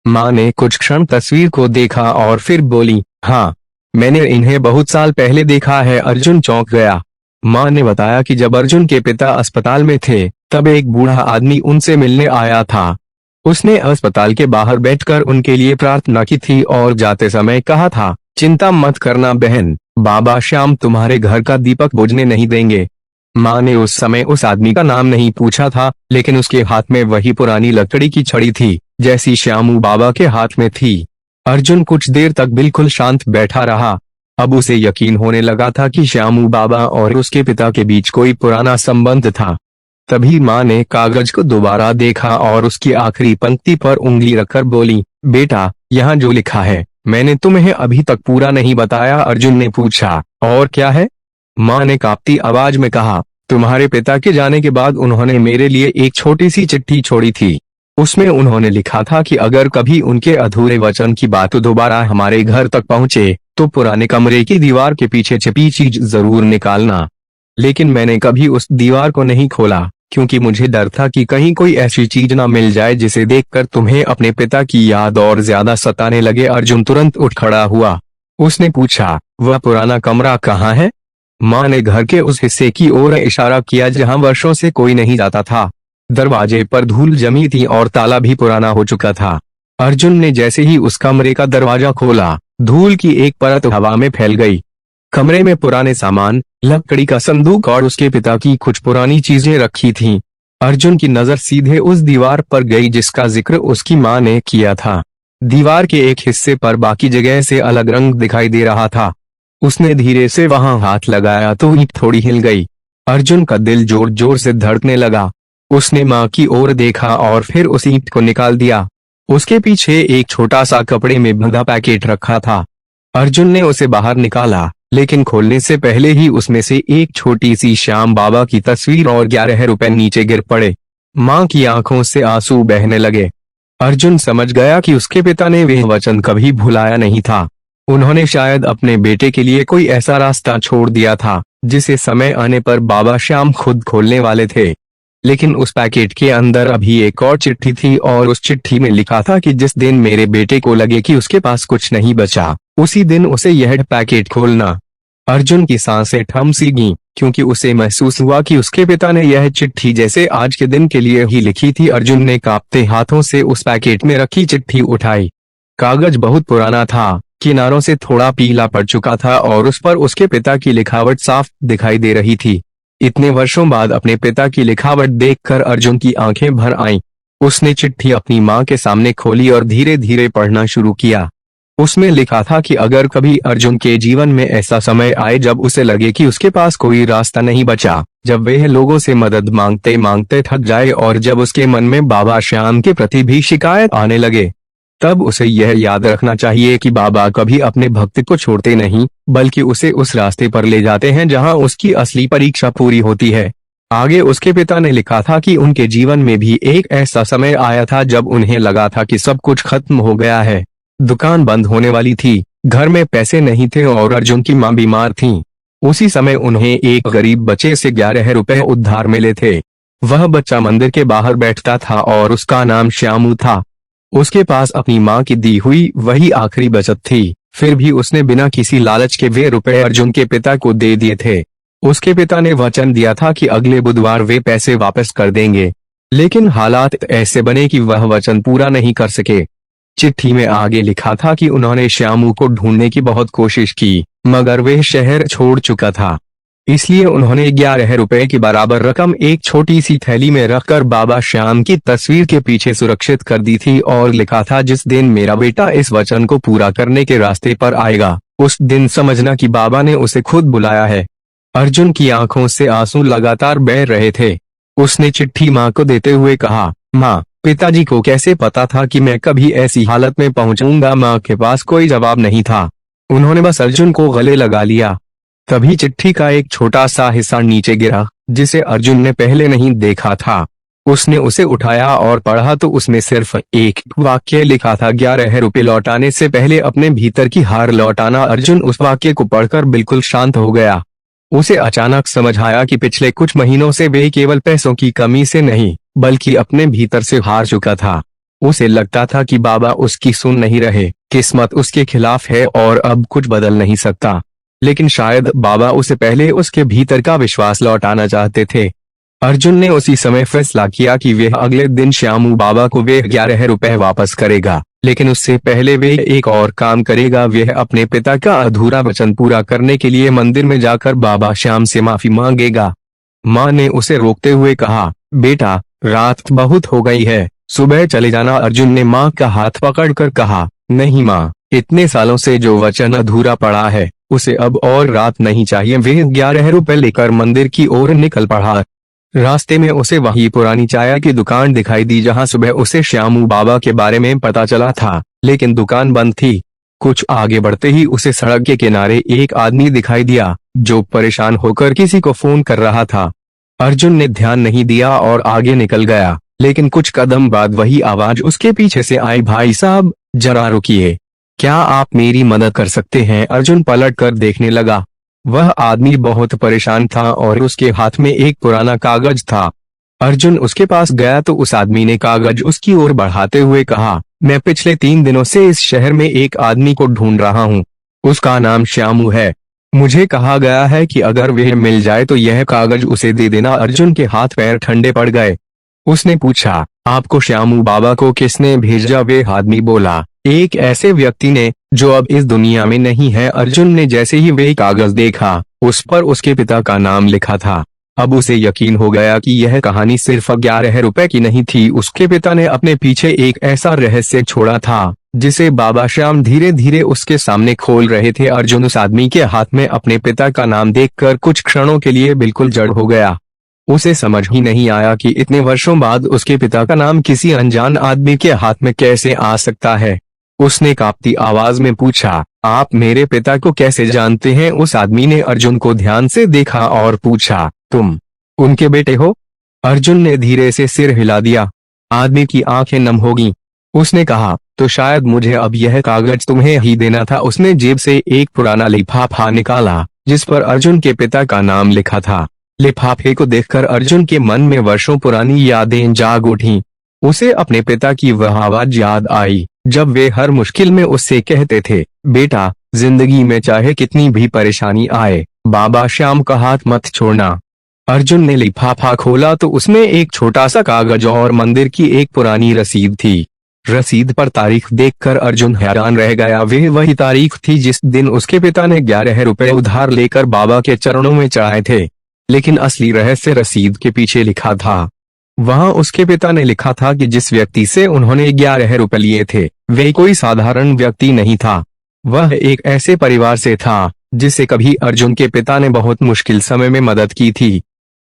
माँ ने कुछ क्षण तस्वीर को देखा और फिर बोली, हाँ, मैंने इन्हें बहुत साल पहले देखा है। अर्जुन चौंक गया। माँ ने बताया कि जब अर्जुन के पिता अस्पताल में थे तब एक बूढ़ा आदमी उनसे मिलने आया था। उसने अस्पताल के बाहर बैठकर उनके लिए प्रार्थना की थी और जाते समय कहा था, चिंता मत करना बहन, बाबा श्याम तुम्हारे घर का दीपक बुझने नहीं देंगे। माँ ने उस समय उस आदमी का नाम नहीं पूछा था, लेकिन उसके हाथ में वही पुरानी लकड़ी की छड़ी थी जैसी श्यामू बाबा के हाथ में थी। अर्जुन कुछ देर तक बिल्कुल शांत बैठा रहा। अब उसे यकीन होने लगा था कि श्यामू बाबा और उसके पिता के बीच कोई पुराना संबंध था। तभी माँ ने कागज को दोबारा देखा और उसकी आखिरी पंक्ति पर उंगली रखकर बोली, बेटा, यहाँ जो लिखा है मैंने तुम्हें अभी तक पूरा नहीं बताया। अर्जुन ने पूछा, और क्या है? माँ ने कांपती आवाज में कहा, तुम्हारे पिता के जाने के बाद उन्होंने मेरे लिए एक छोटी सी चिट्ठी छोड़ी थी। उसमें उन्होंने लिखा था कि अगर कभी उनके अधूरे वचन की बात दोबारा हमारे घर तक पहुँचे तो पुराने कमरे की दीवार के पीछे छिपी चीज जरूर निकालना। लेकिन मैंने कभी उस दीवार को नहीं खोला क्योंकि मुझे डर था कि कहीं कोई ऐसी चीज ना मिल जाए जिसे देखकर तुम्हें अपने पिता की याद और ज्यादा सताने लगे। अर्जुन तुरंत उठ खड़ा हुआ। उसने पूछा, वह पुराना कमरा कहाँ है? माँ ने घर के उस हिस्से की ओर इशारा किया जहाँ वर्षों से कोई नहीं जाता था। दरवाजे पर धूल जमी थी और ताला भी पुराना हो चुका था। अर्जुन ने जैसे ही उस कमरे का दरवाजा खोला, धूल की एक परत हवा में फैल गई। कमरे में पुराने सामान, लकड़ी का संदूक और उसके पिता की कुछ पुरानी चीजें रखी थीं। अर्जुन की नजर सीधे उस दीवार पर गई जिसका जिक्र उसकी माँ ने किया था। दीवार के एक हिस्से पर बाकी जगह से अलग रंग दिखाई दे रहा था। उसने धीरे से वहां हाथ लगाया तो ईंट थोड़ी हिल गई। अर्जुन का दिल जोर जोर से धड़कने लगा। उसने माँ की ओर देखा और फिर उस ईंट को निकाल दिया। उसके पीछे एक छोटा सा कपड़े में बंधा पैकेट रखा था। अर्जुन ने उसे बाहर निकाला, लेकिन खोलने से पहले ही उसमें से एक छोटी सी श्याम बाबा की तस्वीर और 11 रुपए नीचे गिर पड़े। माँ की आंखों से आंसू बहने लगे। अर्जुन समझ गया कि उसके पिता ने वह वचन कभी भुलाया नहीं था। उन्होंने शायद अपने बेटे के लिए कोई ऐसा रास्ता छोड़ दिया था जिसे समय आने पर बाबा श्याम खुद खोलने वाले थे। लेकिन उस पैकेट के अंदर अभी एक और चिट्ठी थी और उस चिट्ठी में लिखा था कि जिस दिन मेरे बेटे को लगे कि उसके पास कुछ नहीं बचा, उसी दिन उसे यह पैकेट खोलना। अर्जुन की सांसें थम सी गईं, क्योंकि उसे महसूस हुआ कि उसके पिता ने यह चिट्ठी जैसे आज के दिन के लिए ही लिखी थी। अर्जुन ने कांपते हाथों से उस पैकेट में रखी चिट्ठी उठाई। कागज बहुत पुराना था, किनारों से थोड़ा पीला पड़ चुका था और उस पर उसके पिता की लिखावट साफ दिखाई दे रही थी। इतने वर्षों बाद अपने पिता की लिखावट देखकर अर्जुन की आंखें भर आईं। उसने चिट्ठी अपनी मां के सामने खोली और धीरे धीरे पढ़ना शुरू किया। उसमें लिखा था कि अगर कभी अर्जुन के जीवन में ऐसा समय आए जब उसे लगे कि उसके पास कोई रास्ता नहीं बचा, जब वह लोगों से मदद मांगते मांगते थक जाए और जब उसके मन में बाबा श्याम के प्रति भी शिकायत आने लगे, तब उसे यह याद रखना चाहिए कि बाबा कभी अपने भक्त को छोड़ते नहीं, बल्कि उसे उस रास्ते पर ले जाते हैं जहां उसकी असली परीक्षा पूरी होती है। आगे उसके पिता ने लिखा था कि उनके जीवन में भी एक ऐसा समय आया था जब उन्हें लगा था कि सब कुछ खत्म हो गया है। दुकान बंद होने वाली थी, घर में पैसे नहीं थे और अर्जुन की मां बीमार थी। उसी समय उन्हें एक गरीब बच्चे से 11 रुपए उधार मिले थे। वह बच्चा मंदिर के बाहर बैठता था और उसका नाम श्यामू था। उसके पास अपनी मां की दी हुई वही आखिरी बचत थी, फिर भी उसने बिना किसी लालच के वे रुपए अर्जुन के पिता को दे दिए थे। उसके पिता ने वचन दिया था कि अगले बुधवार वे पैसे वापस कर देंगे, लेकिन हालात ऐसे बने कि वह वचन पूरा नहीं कर सके। चिट्ठी में आगे लिखा था कि उन्होंने श्यामू को ढूंढने की बहुत कोशिश की, मगर वह शहर छोड़ चुका था। इसलिए उन्होंने 11 रुपए की बराबर रकम एक छोटी सी थैली में रखकर बाबा श्याम की तस्वीर के पीछे सुरक्षित कर दी थी और लिखा था, जिस दिन मेरा बेटा इस वचन को पूरा करने के रास्ते पर आएगा, उस दिन समझना कि बाबा ने उसे खुद बुलाया है। अर्जुन की आंखों से आंसू लगातार बह रहे थे। उसने चिट्ठी मां को देते हुए कहा, मां, पिताजी को कैसे पता था कि मैं कभी ऐसी हालत में पहुंचूंगा? मां के पास कोई जवाब नहीं था। उन्होंने बस अर्जुन को गले लगा लिया। तभी चिट्ठी का एक छोटा सा हिस्सा नीचे गिरा, जिसे अर्जुन ने पहले नहीं देखा था। उसने उसे उठाया और पढ़ा तो उसमें सिर्फ एक वाक्य लिखा था, 11 रुपए लौटाने से पहले अपने भीतर की हार लौटाना। अर्जुन उस वाक्य को पढ़कर बिल्कुल शांत हो गया। उसे अचानक समझ आया कि पिछले कुछ महीनों से वे केवल पैसों की कमी से नहीं, बल्कि अपने भीतर से हार चुका था। उसे लगता था कि बाबा उसकी सुन नहीं रहे, किस्मत उसके खिलाफ है और अब कुछ बदल नहीं सकता। लेकिन शायद बाबा उसे पहले उसके भीतर का विश्वास लौटाना चाहते थे। अर्जुन ने उसी समय फैसला किया कि वह अगले दिन श्यामू बाबा को वे 11 रुपए वापस करेगा, लेकिन उससे पहले वे एक और काम करेगा। वह अपने पिता का अधूरा वचन पूरा करने के लिए मंदिर में जाकर बाबा श्याम से माफी मांगेगा। मां ने उसे रोकते हुए कहा, बेटा, रात बहुत हो गई है, सुबह चले जाना। अर्जुन ने मां का हाथ पकड़कर कहा, नहीं मां, इतने सालों से जो वचन अधूरा पड़ा है, उसे अब और रात नहीं चाहिए। वे 11 रुपए लेकर मंदिर की ओर निकल पड़ा। रास्ते में उसे वही पुरानी चाय की दुकान दिखाई दी जहां सुबह उसे श्यामू बाबा के बारे में पता चला था, लेकिन दुकान बंद थी। कुछ आगे बढ़ते ही उसे सड़क के किनारे एक आदमी दिखाई दिया, जो परेशान होकर किसी को फोन कर रहा था। अर्जुन ने ध्यान नहीं दिया और आगे निकल गया, लेकिन कुछ कदम बाद वही आवाज उसके पीछे से आई, भाई साहब, जरा रुकिए, क्या आप मेरी मदद कर सकते हैं? अर्जुन पलट कर देखने लगा। वह आदमी बहुत परेशान था और उसके हाथ में एक पुराना कागज था। अर्जुन उसके पास गया तो उस आदमी ने कागज उसकी ओर बढ़ाते हुए कहा, मैं पिछले 3 दिनों से इस शहर में एक आदमी को ढूंढ रहा हूँ। उसका नाम श्यामू है। मुझे कहा गया है कि अगर वह मिल जाए तो यह कागज उसे दे देना। अर्जुन के हाथ पैर ठंडे पड़ गए। उसने पूछा, आपको श्यामू बाबा को किसने भेजा? वे आदमी बोला, एक ऐसे व्यक्ति ने जो अब इस दुनिया में नहीं है। अर्जुन ने जैसे ही वे कागज देखा, उस पर उसके पिता का नाम लिखा था। अब उसे यकीन हो गया कि यह कहानी सिर्फ 11 रुपए की नहीं थी। उसके पिता ने अपने पीछे एक ऐसा रहस्य छोड़ा था जिसे बाबा श्याम धीरे धीरे उसके सामने खोल रहे थे। अर्जुन उस आदमी के हाथ में अपने पिता का नाम देखकर कुछ क्षणों के लिए बिल्कुल जड़ हो गया। उसे समझ ही नहीं आया कि इतने वर्षों बाद उसके पिता का नाम किसी अनजान आदमी के हाथ में कैसे आ सकता है। उसने कांपती आवाज में पूछा, आप मेरे पिता को कैसे जानते हैं? उस आदमी ने अर्जुन को ध्यान से देखा और पूछा, तुम उनके बेटे हो? अर्जुन ने धीरे से सिर हिला दिया। आदमी की आंखें नम हो गईं। उसने कहा, तो शायद मुझे अब यह कागज तुम्हें ही देना था। उसने जेब से एक पुराना लिफाफा निकाला जिस पर अर्जुन के पिता का नाम लिखा था। लिफाफे को देखकर अर्जुन के मन में वर्षों पुरानी यादें जाग उठीं। उसे अपने पिता की वह आवाज याद आई जब वे हर मुश्किल में उससे कहते थे, बेटा, जिंदगी में चाहे कितनी भी परेशानी आए, बाबा श्याम का हाथ मत छोड़ना। अर्जुन ने लिफाफा खोला तो उसमें एक छोटा सा कागज और मंदिर की एक पुरानी रसीद थी। रसीद पर तारीख देखकर अर्जुन हैरान रह गया। वही तारीख थी जिस दिन उसके पिता ने 11 रुपए उधार लेकर बाबा के चरणों में चढ़ाए थे। लेकिन असली रहस्य रसीद के पीछे लिखा था। वहां उसके पिता ने लिखा था कि जिस व्यक्ति से उन्होंने 11 रुपए लिए थे वे कोई साधारण व्यक्ति नहीं था। वह एक ऐसे परिवार से था जिसे कभी अर्जुन के पिता ने बहुत मुश्किल समय में मदद की थी।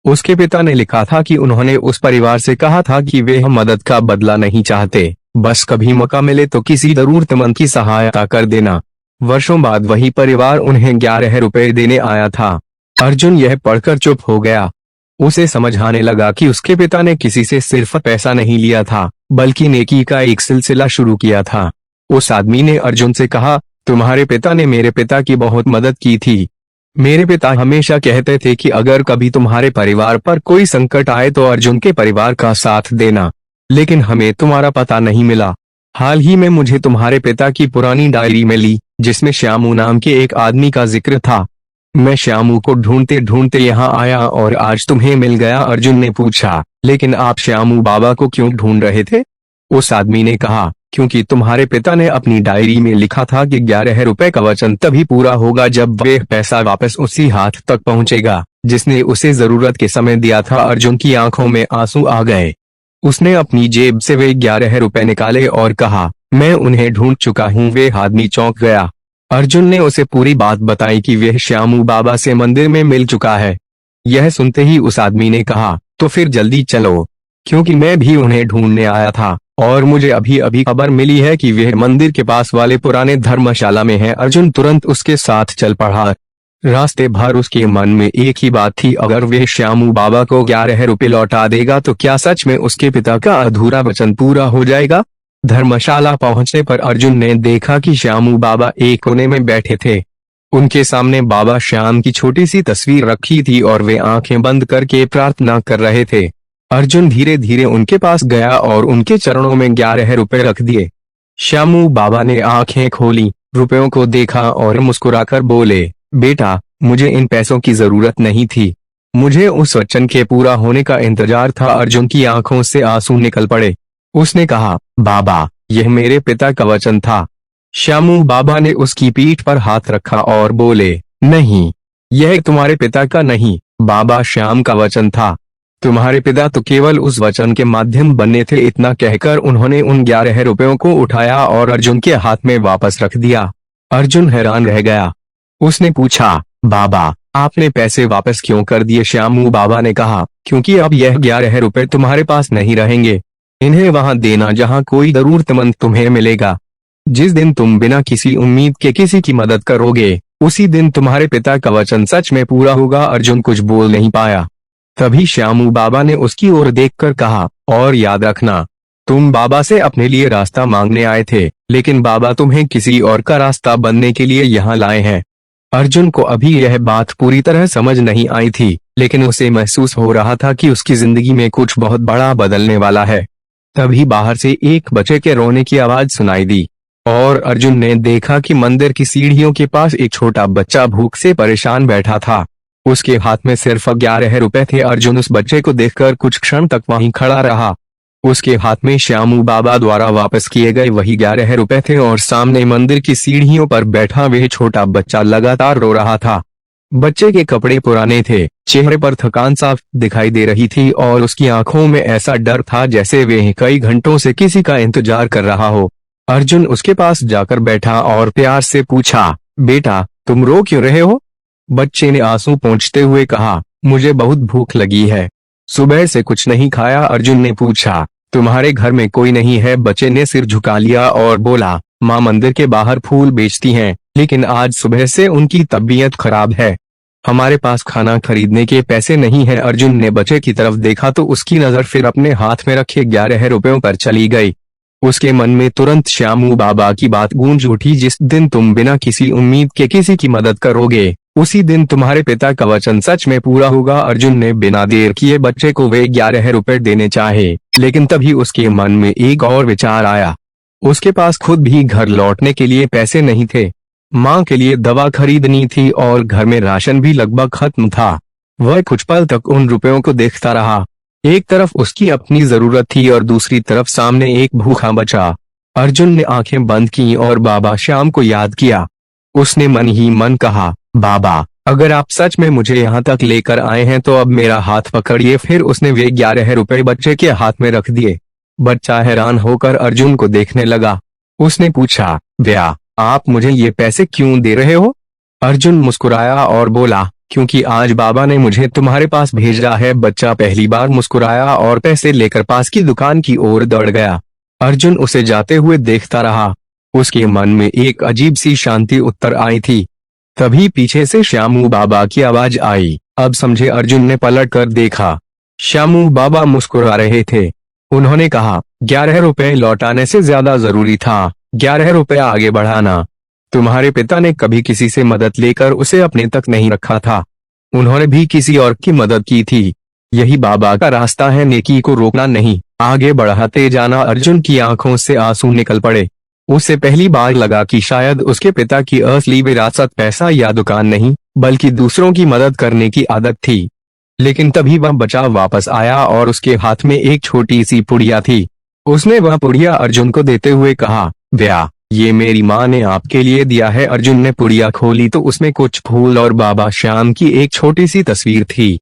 उसके पिता ने लिखा था कि उन्होंने उस परिवार से कहा था कि वे मदद का बदला नहीं चाहते, बस कभी मौका मिले तो किसी जरूरतमंद की सहायता कर देना। वर्षों बाद वही परिवार उन्हें 11 रुपए देने आया था। अर्जुन यह पढ़कर चुप हो गया। उसे समझ आने लगा कि उसके पिता ने किसी से सिर्फ पैसा नहीं लिया था, बल्कि नेकी का एक सिलसिला शुरू किया था। उस आदमी ने अर्जुन से कहा, तुम्हारे पिता ने मेरे पिता की बहुत मदद की थी। मेरे पिता हमेशा कहते थे कि अगर कभी तुम्हारे परिवार पर कोई संकट आए तो अर्जुन के परिवार का साथ देना, लेकिन हमें तुम्हारा पता नहीं मिला। हाल ही में मुझे तुम्हारे पिता की पुरानी डायरी मिली जिसमें श्यामू नाम के एक आदमी का जिक्र था। मैं श्यामू को ढूंढते ढूंढते यहाँ आया और आज तुम्हें मिल गया। अर्जुन ने पूछा, लेकिन आप श्यामू बाबा को क्यों ढूंढ रहे थे? उस आदमी ने कहा, क्योंकि तुम्हारे पिता ने अपनी डायरी में लिखा था कि 11 रुपए का वचन तभी पूरा होगा जब वह पैसा वापस उसी हाथ तक पहुंचेगा जिसने उसे जरूरत के समय दिया था। अर्जुन की आंखों में आंसू आ गए। उसने अपनी जेब से वे 11 रुपए निकाले और कहा, मैं उन्हें ढूंढ चुका हूँ। वे आदमी चौंक गया। अर्जुन ने उसे पूरी बात बताई कि वह श्यामू बाबा से मंदिर में मिल चुका है। यह सुनते ही उस आदमी ने कहा, तो फिर जल्दी चलो, क्योंकि मैं भी उन्हें ढूंढने आया था और मुझे अभी अभी खबर मिली है कि वह मंदिर के पास वाले पुराने धर्मशाला में है। अर्जुन तुरंत उसके साथ चल पड़ा। रास्ते भर उसके मन में एक ही बात थी, अगर वह श्यामू बाबा को 11 रुपए लौटा देगा तो क्या सच में उसके पिता का अधूरा वचन पूरा हो जाएगा? धर्मशाला पहुंचने पर अर्जुन ने देखा कि श्यामू बाबा एक कोने में बैठे थे। उनके सामने बाबा श्याम की छोटी सी तस्वीर रखी थी और वे आंखें बंद करके प्रार्थना कर रहे थे। अर्जुन धीरे धीरे उनके पास गया और उनके चरणों में 11 रुपए रख दिए। श्यामू बाबा ने आंखें खोली, रुपयों को देखा और मुस्कुराकर बोले, बेटा, मुझे इन पैसों की जरूरत नहीं थी, मुझे उस वचन के पूरा होने का इंतजार था। अर्जुन की आंखों से आंसू निकल पड़े। उसने कहा, बाबा, यह मेरे पिता का वचन था। श्यामू बाबा ने उसकी पीठ पर हाथ रखा और बोले, नहीं, यह तुम्हारे पिता का नहीं, बाबा श्याम का वचन था। तुम्हारे पिता तो केवल उस वचन के माध्यम बने थे। इतना कहकर उन्होंने उन 11 रुपयों को उठाया और अर्जुन के हाथ में वापस रख दिया। अर्जुन हैरान रह गया। उसने पूछा, बाबा, आपने पैसे वापस क्यों कर दिए? श्यामू बाबा ने कहा, क्योंकि अब यह 11 रुपए तुम्हारे पास नहीं रहेंगे। इन्हें वहां देना जहां कोई जरूरतमंद तुम्हें मिलेगा। जिस दिन तुम बिना किसी उम्मीद के किसी की मदद करोगे उसी दिन तुम्हारे पिता का वचन सच में पूरा होगा। अर्जुन कुछ बोल नहीं पाया। तभी श्यामू बाबा ने उसकी ओर देखकर कहा, और याद रखना, तुम बाबा से अपने लिए रास्ता मांगने आए थे, लेकिन बाबा तुम्हें किसी और का रास्ता बनने के लिए यहाँ लाए हैं। अर्जुन को अभी यह बात पूरी तरह समझ नहीं आई थी, लेकिन उसे महसूस हो रहा था कि उसकी जिंदगी में कुछ बहुत बड़ा बदलने वाला है। तभी बाहर से एक बच्चे के रोने की आवाज सुनाई दी और अर्जुन ने देखा कि मंदिर की सीढ़ियों के पास एक छोटा बच्चा भूख से परेशान बैठा था। उसके हाथ में सिर्फ 11 रुपए थे। अर्जुन उस बच्चे को देखकर कुछ क्षण तक वहीं खड़ा रहा। उसके हाथ में श्यामू बाबा द्वारा वापस किए गए वही 11 रुपए थे और सामने मंदिर की सीढ़ियों पर बैठा वह छोटा बच्चा लगातार रो रहा था। बच्चे के कपड़े पुराने थे, चेहरे पर थकान साफ दिखाई दे रही थी और उसकी आंखों में ऐसा डर था जैसे वह कई घंटों से किसी का इंतजार कर रहा हो। अर्जुन उसके पास जाकर बैठा और प्यार से पूछा, बेटा, तुम रो क्यों रहे हो? बच्चे ने आंसू पोंछते हुए कहा, मुझे बहुत भूख लगी है, सुबह से कुछ नहीं खाया। अर्जुन ने पूछा, तुम्हारे घर में कोई नहीं है? बच्चे ने सिर झुका लिया और बोला, माँ मंदिर के बाहर फूल बेचती हैं, लेकिन आज सुबह से उनकी तबीयत खराब है, हमारे पास खाना खरीदने के पैसे नहीं है। अर्जुन ने बच्चे की तरफ देखा तो उसकी नजर फिर अपने हाथ में रखे 11 रुपयों पर चली गई। उसके मन में तुरंत श्यामू बाबा की बात गूंज उठी, जिस दिन तुम बिना किसी उम्मीद के किसी की मदद करोगे उसी दिन तुम्हारे पिता का वचन सच में पूरा होगा। अर्जुन ने बिना देर किए बच्चे को वे 11 रुपए देने चाहे, लेकिन तभी उसके मन में एक और विचार आया। उसके पास खुद भी घर लौटने के लिए पैसे नहीं थे, माँ के लिए दवा खरीदनी थी और घर में राशन भी लगभग खत्म था। वह कुछ पल तक उन रुपयों को देखता रहा। एक तरफ उसकी अपनी जरूरत थी और दूसरी तरफ सामने एक भूखा बच्चा। अर्जुन ने आंखें बंद की और बाबा श्याम को याद किया। उसने मन ही मन कहा, बाबा, अगर आप सच में मुझे यहाँ तक लेकर आए हैं तो अब मेरा हाथ पकड़िए। फिर उसने वे 11 रुपए बच्चे के हाथ में रख दिए। बच्चा हैरान होकर अर्जुन को देखने लगा। उसने पूछा, भैया आप मुझे ये पैसे क्यों दे रहे हो? अर्जुन मुस्कुराया और बोला, क्योंकि आज बाबा ने मुझे तुम्हारे पास भेजा है। बच्चा पहली बार मुस्कुराया और पैसे लेकर पास की दुकान की ओर दौड़ गया। अर्जुन उसे जाते हुए देखता रहा। उसके मन में एक अजीब सी शांति उतर आई थी। तभी पीछे से श्यामू बाबा की आवाज आई। अब समझे अर्जुन ने पलट कर देखा। श्यामू बाबा मुस्कुरा रहे थे। उन्होंने कहा, 11 रुपए लौटाने से ज्यादा जरूरी था 11 रुपए आगे बढ़ाना। तुम्हारे पिता ने कभी किसी से मदद लेकर उसे अपने तक नहीं रखा था। उन्होंने भी किसी और की मदद की थी। यही बाबा का रास्ता है, नेकी को रोकना नहीं, आगे बढ़ाते जाना। अर्जुन की आंखों से आंसू निकल पड़े। उसे पहली बार लगा कि शायद उसके पिता की असली विरासत पैसा या दुकान नहीं, बल्कि दूसरों की मदद करने की आदत थी। लेकिन तभी वह बच्चा वापस आया और उसके हाथ में एक छोटी सी पुड़िया थी। उसने वह पुड़िया अर्जुन को देते हुए कहा, भैया ये मेरी माँ ने आपके लिए दिया है। अर्जुन ने पुड़िया खोली तो उसमें कुछ फूल और बाबा श्याम की एक छोटी सी तस्वीर थी।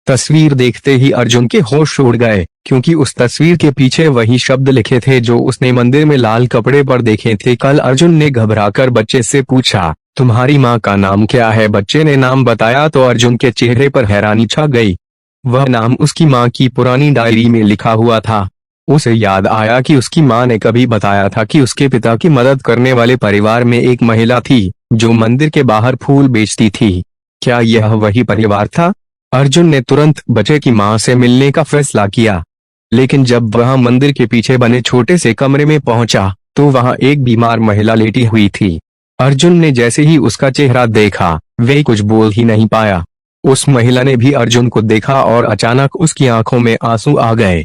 तस्वीर देखते ही अर्जुन के होश उड़ गए, क्योंकि उस तस्वीर के पीछे वही शब्द लिखे थे जो उसने मंदिर में लाल कपड़े पर देखे थे कल। अर्जुन ने घबराकर बच्चे से पूछा, तुम्हारी माँ का नाम क्या है? बच्चे ने नाम बताया तो अर्जुन के चेहरे पर हैरानी छा गई। वह नाम उसकी माँ की पुरानी डायरी में लिखा हुआ था। उसे याद आया कि उसकी माँ ने कभी बताया था कि उसके पिता की मदद करने वाले परिवार में एक महिला थी जो मंदिर के बाहर फूल बेचती थी। क्या यह वही परिवार था? अर्जुन ने तुरंत बच्चे की माँ से मिलने का फैसला किया। लेकिन जब वह मंदिर के पीछे बने छोटे से कमरे में पहुंचा तो वहां एक बीमार महिला लेटी हुई थी। अर्जुन ने जैसे ही उसका चेहरा देखा, वे कुछ बोल ही नहीं पाया। उस महिला ने भी अर्जुन को देखा और अचानक उसकी आंखों में आंसू आ गए।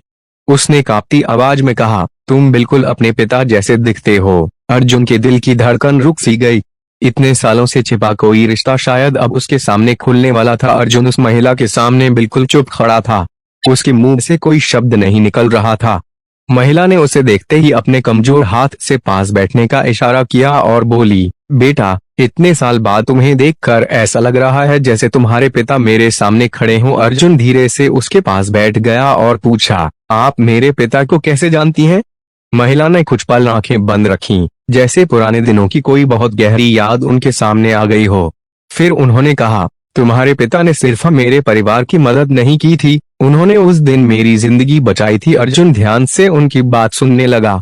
उसने कांपती आवाज में कहा, तुम बिल्कुल अपने पिता जैसे दिखते हो। अर्जुन के दिल की धड़कन रुक सी गई। इतने सालों से छिपा कोई रिश्ता शायद अब उसके सामने खुलने वाला था। अर्जुन उस महिला के सामने बिल्कुल चुप खड़ा था। उसके मुंह से कोई शब्द नहीं निकल रहा था। महिला ने उसे देखते ही अपने कमजोर हाथ से पास बैठने का इशारा किया और बोली, बेटा इतने साल बाद तुम्हें देखकर ऐसा लग रहा है जैसे तुम्हारे पिता मेरे सामने खड़े हों। अर्जुन धीरे से उसके पास बैठ गया और पूछा, आप मेरे पिता को कैसे जानती हैं? महिला ने कुछ पल आंखें बंद रखीं, जैसे पुराने दिनों की कोई बहुत गहरी याद उनके सामने आ गई हो। फिर उन्होंने कहा, तुम्हारे पिता ने सिर्फ मेरे परिवार की मदद नहीं की थी, उन्होंने उस दिन मेरी जिंदगी बचाई थी। अर्जुन ध्यान से उनकी बात सुनने लगा।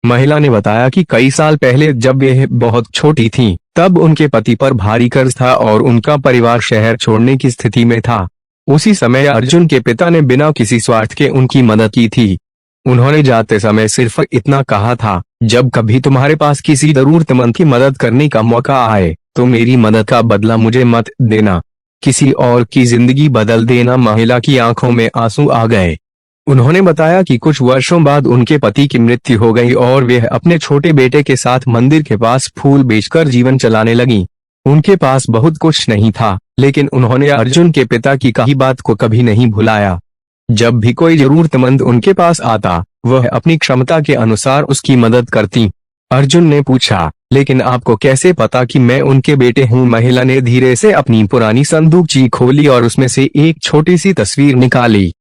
महिला ने बताया कि कई साल पहले जब वे बहुत छोटी थीं, तब उनके पति पर भारी कर्ज था और उनका परिवार शहर छोड़ने की स्थिति में था। उसी समय अर्जुन के पिता ने बिना किसी स्वार्थ के उनकी मदद की थी। उन्होंने जाते समय सिर्फ इतना कहा था, जब कभी तुम्हारे पास किसी जरूरतमंद की मदद करने का मौका आए तो मेरी मदद का बदला मुझे मत देना, किसी और की जिंदगी बदल देना। महिला की आंखों में आंसू आ गए। उन्होंने बताया कि कुछ वर्षों बाद उनके पति की मृत्यु हो गई और वे अपने छोटे बेटे के साथ मंदिर के पास फूल बेचकर जीवन चलाने लगी। उनके पास बहुत कुछ नहीं था, लेकिन उन्होंने अर्जुन के पिता की कही बात को कभी नहीं भुलाया। जब भी कोई जरूरतमंद उनके पास आता, वह अपनी क्षमता के अनुसार उसकी मदद करती। अर्जुन ने पूछा, लेकिन आपको कैसे पता कि मैं उनके बेटे हूँ? महिला ने धीरे से अपनी पुरानी संदूकची खोली और उसमें से एक छोटी सी तस्वीर निकाली।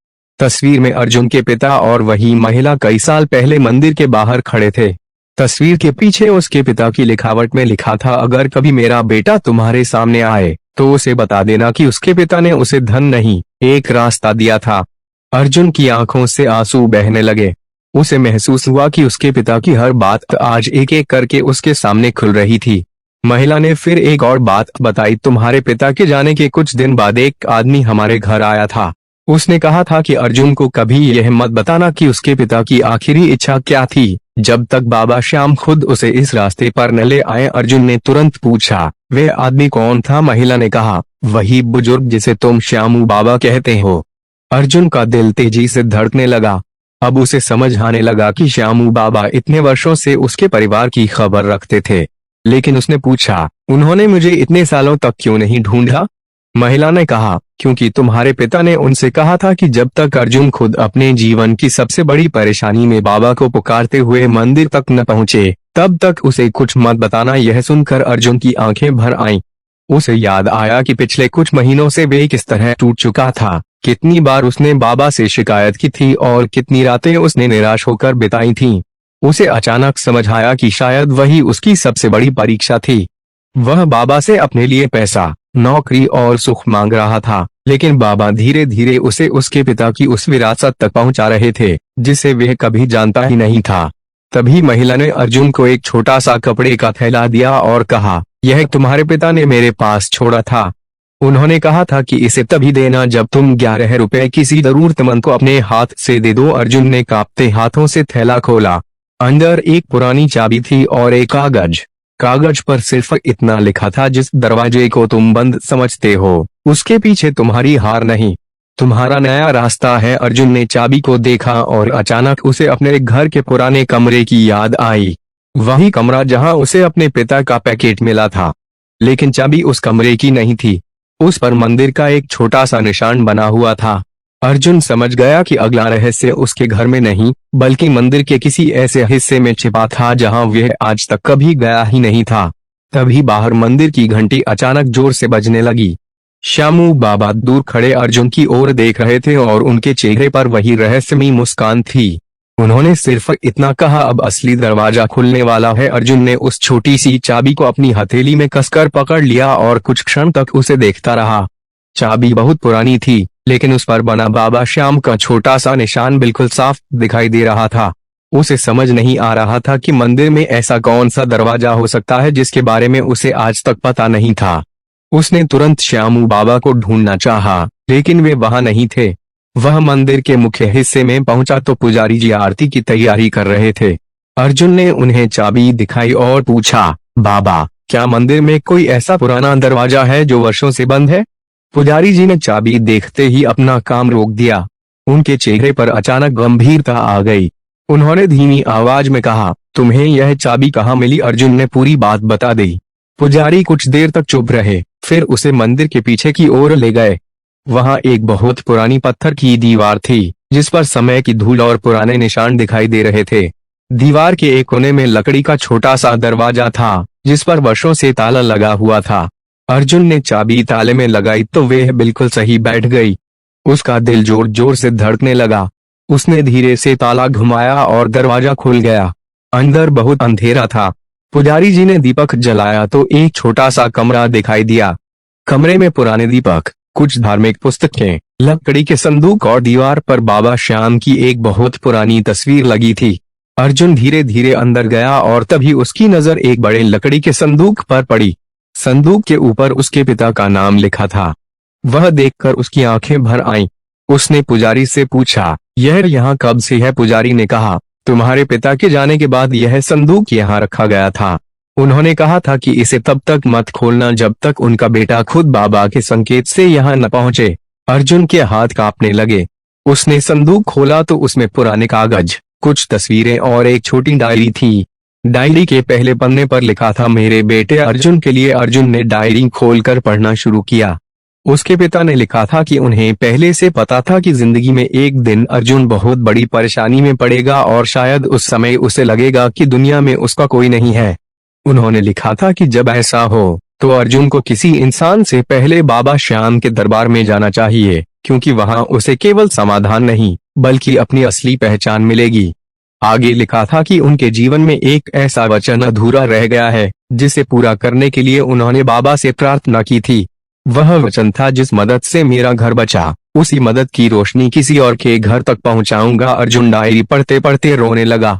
तस्वीर में अर्जुन के पिता और वही महिला कई साल पहले मंदिर के बाहर खड़े थे। तस्वीर के पीछे उसके पिता की लिखावट में लिखा था, अगर कभी मेरा बेटा तुम्हारे सामने आए तो उसे बता देना कि उसके पिता ने उसे धन नहीं, एक रास्ता दिया था। अर्जुन की आंखों से आंसू बहने लगे। उसे महसूस हुआ कि उसके पिता की हर बात आज एक एक करके उसके सामने खुल रही थी। महिला ने फिर एक और बात बताई, तुम्हारे पिता के जाने के कुछ दिन बाद एक आदमी हमारे घर आया था। उसने कहा था कि अर्जुन को कभी यह मत बताना कि उसके पिता की आखिरी इच्छा क्या थी, जब तक बाबा श्याम खुद उसे इस रास्ते पर न ले आए। अर्जुन ने तुरंत पूछा, वह आदमी कौन था? महिला ने कहा, वही बुजुर्ग जिसे तुम श्यामू बाबा कहते हो। अर्जुन का दिल तेजी से धड़कने लगा। अब उसे समझ आने लगा कि श्यामू बाबा इतने वर्षों से उसके परिवार की खबर रखते थे। लेकिन उसने पूछा, उन्होंने मुझे इतने सालों तक क्यों नहीं ढूंढा? महिला ने कहा, क्योंकि तुम्हारे पिता ने उनसे कहा था कि जब तक अर्जुन खुद अपने जीवन की सबसे बड़ी परेशानी में बाबा को पुकारते हुए मंदिर तक न पहुंचे, तब तक उसे कुछ मत बताना। यह सुनकर अर्जुन की आंखें भर आईं। उसे याद आया कि पिछले कुछ महीनों से वे किस तरह टूट चुका था, कितनी बार उसने बाबा से शिकायत की थी और कितनी रातें उसने निराश होकर बिताई थीं। उसे अचानक समझ आया कि शायद वही उसकी सबसे बड़ी परीक्षा थी। वह बाबा से अपने लिए पैसा, नौकरी और सुख मांग रहा था, लेकिन बाबा धीरे धीरे उसे उसके पिता की उस विरासत तक पहुंचा रहे थे जिसे वह कभी जानता ही नहीं था। तभी महिला ने अर्जुन को एक छोटा सा कपड़े का थैला दिया और कहा, यह तुम्हारे पिता ने मेरे पास छोड़ा था। उन्होंने कहा था कि इसे तभी देना जब तुम 11 रुपए किसी जरूरतमंद को अपने हाथ से दे दो। अर्जुन ने कांपते हाथों से थैला खोला। अंदर एक पुरानी चाबी थी और एक कागज। कागज पर सिर्फ इतना लिखा था, जिस दरवाजे को तुम बंद समझते हो उसके पीछे तुम्हारी हार नहीं, तुम्हारा नया रास्ता है। अर्जुन ने चाबी को देखा और अचानक उसे अपने घर के पुराने कमरे की याद आई। वही कमरा जहां उसे अपने पिता का पैकेट मिला था, लेकिन चाबी उस कमरे की नहीं थी। उस पर मंदिर का एक छोटा सा निशान बना हुआ था। अर्जुन समझ गया कि अगला रहस्य उसके घर में नहीं, बल्कि मंदिर के किसी ऐसे हिस्से में छिपा था जहां वह आज तक कभी गया ही नहीं था। तभी बाहर मंदिर की घंटी अचानक जोर से बजने लगी। श्यामू बाबा दूर खड़े अर्जुन की ओर देख रहे थे और उनके चेहरे पर वही रहस्यमयी मुस्कान थी। उन्होंने सिर्फ इतना कहा, अब असली दरवाजा खुलने वाला है। अर्जुन ने उस छोटी सी चाबी को अपनी हथेली में कसकर पकड़ लिया और कुछ क्षण तक उसे देखता रहा। चाबी बहुत पुरानी थी, लेकिन उस पर बना बाबा श्याम का छोटा सा निशान बिल्कुल साफ दिखाई दे रहा था। उसे समझ नहीं आ रहा था कि मंदिर में ऐसा कौन सा दरवाजा हो सकता है जिसके बारे में उसे आज तक पता नहीं था। उसने तुरंत श्यामू बाबा को ढूंढना चाहा, लेकिन वे वहां नहीं थे। वह मंदिर के मुख्य हिस्से में पहुंचा तो पुजारी जी आरती की तैयारी कर रहे थे। अर्जुन ने उन्हें चाबी दिखाई और पूछा, बाबा, क्या मंदिर में कोई ऐसा पुराना दरवाजा है जो वर्षों से बंद है? पुजारी जी ने चाबी देखते ही अपना काम रोक दिया। उनके चेहरे पर अचानक गंभीरता आ गई। उन्होंने धीमी आवाज में कहा, तुम्हें यह चाबी कहाँ मिली? अर्जुन ने पूरी बात बता दी। पुजारी कुछ देर तक चुप रहे, फिर उसे मंदिर के पीछे की ओर ले गए। वहां एक बहुत पुरानी पत्थर की दीवार थी, जिस पर समय की धूल और पुराने निशान दिखाई दे रहे थे। दीवार के एक कोने में लकड़ी का छोटा सा दरवाजा था, जिस पर वर्षों से ताला लगा हुआ था। अर्जुन ने चाबी ताले में लगाई तो वह बिल्कुल सही बैठ गई। उसका दिल जोर जोर से धड़कने लगा। उसने धीरे से ताला घुमाया और दरवाजा खुल गया। अंदर बहुत अंधेरा था। पुजारी जी ने दीपक जलाया तो एक छोटा सा कमरा दिखाई दिया। कमरे में पुराने दीपक, कुछ धार्मिक पुस्तकें, लकड़ी के संदूक और दीवार पर बाबा श्याम की एक बहुत पुरानी तस्वीर लगी थी। अर्जुन धीरे धीरे अंदर गया और तभी उसकी नजर एक बड़े लकड़ी के संदूक पर पड़ी। संदूक के ऊपर उसके पिता का नाम लिखा था। वह देखकर उसकी आंखें भर आईं। उसने पुजारी से पूछा, यह यहाँ कब से है? पुजारी ने कहा, तुम्हारे पिता के जाने के बाद यह संदूक यहाँ रखा गया था। उन्होंने कहा था कि इसे तब तक मत खोलना जब तक उनका बेटा खुद बाबा के संकेत से यहाँ न पहुँचे। अर्जुन के हाथ कांपने लगे। उसने संदूक खोला तो उसमें पुराने कागज, कुछ तस्वीरें और एक छोटी डायरी थी। डायरी के पहले पन्ने पर लिखा था, मेरे बेटे अर्जुन के लिए। अर्जुन ने डायरी खोलकर पढ़ना शुरू किया। उसके पिता ने लिखा था कि उन्हें पहले से पता था कि जिंदगी में एक दिन अर्जुन बहुत बड़ी परेशानी में पड़ेगा और शायद उस समय उसे लगेगा कि दुनिया में उसका कोई नहीं है। उन्होंने लिखा था कि जब ऐसा हो तो अर्जुन को किसी इंसान से पहले बाबा श्याम के दरबार में जाना चाहिए, क्योंकि वहां उसे केवल समाधान नहीं बल्कि अपनी असली पहचान मिलेगी। आगे लिखा था कि उनके जीवन में एक ऐसा वचन अधूरा रह गया है जिसे पूरा करने के लिए उन्होंने बाबा से प्रार्थना की थी। वह वचन था, जिस मदद से मेरा घर बचा, उसी मदद की रोशनी किसी और के घर तक पहुंचाऊंगा। अर्जुन डायरी पढ़ते पढ़ते रोने लगा।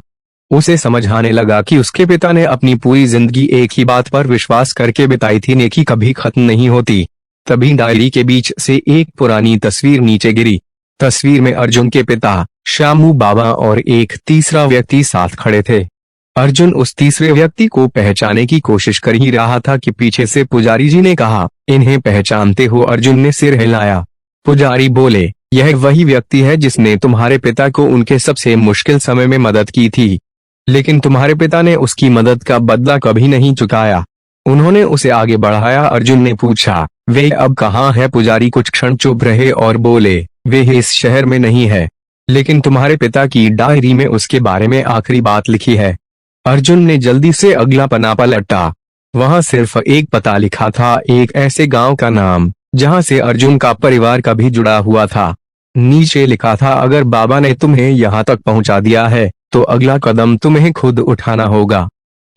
उसे समझ आने लगा कि उसके पिता ने अपनी पूरी जिंदगी एक ही बात पर विश्वास करके बिताई थी, नेकी कभी खत्म नहीं होती। तभी डायरी के बीच से एक पुरानी तस्वीर नीचे गिरी। तस्वीर में अर्जुन के पिता, श्यामू बाबा और एक तीसरा व्यक्ति साथ खड़े थे। अर्जुन उस तीसरे व्यक्ति को पहचानने की कोशिश कर ही रहा था कि पीछे से पुजारी जी ने कहा, इन्हें पहचानते हो? अर्जुन ने सिर हिलाया। पुजारी बोले, यह वही व्यक्ति है जिसने तुम्हारे पिता को उनके सबसे मुश्किल समय में मदद की थी, लेकिन तुम्हारे पिता ने उसकी मदद का बदला कभी नहीं चुकाया। उन्होंने उसे आगे बढ़ाया। अर्जुन ने पूछा, वे अब कहाँ है? पुजारी कुछ क्षण चुप रहे और बोले, वे इस शहर में नहीं है, लेकिन तुम्हारे पिता की डायरी में उसके बारे में आखिरी बात लिखी है। अर्जुन ने जल्दी से अगला पन्ना पलटा। वहां सिर्फ एक पता लिखा था, एक ऐसे गांव का नाम जहां से अर्जुन का परिवार कभी जुड़ा हुआ था। नीचे लिखा था, अगर बाबा ने तुम्हें यहाँ तक पहुंचा दिया है तो अगला कदम तुम्हें खुद उठाना होगा।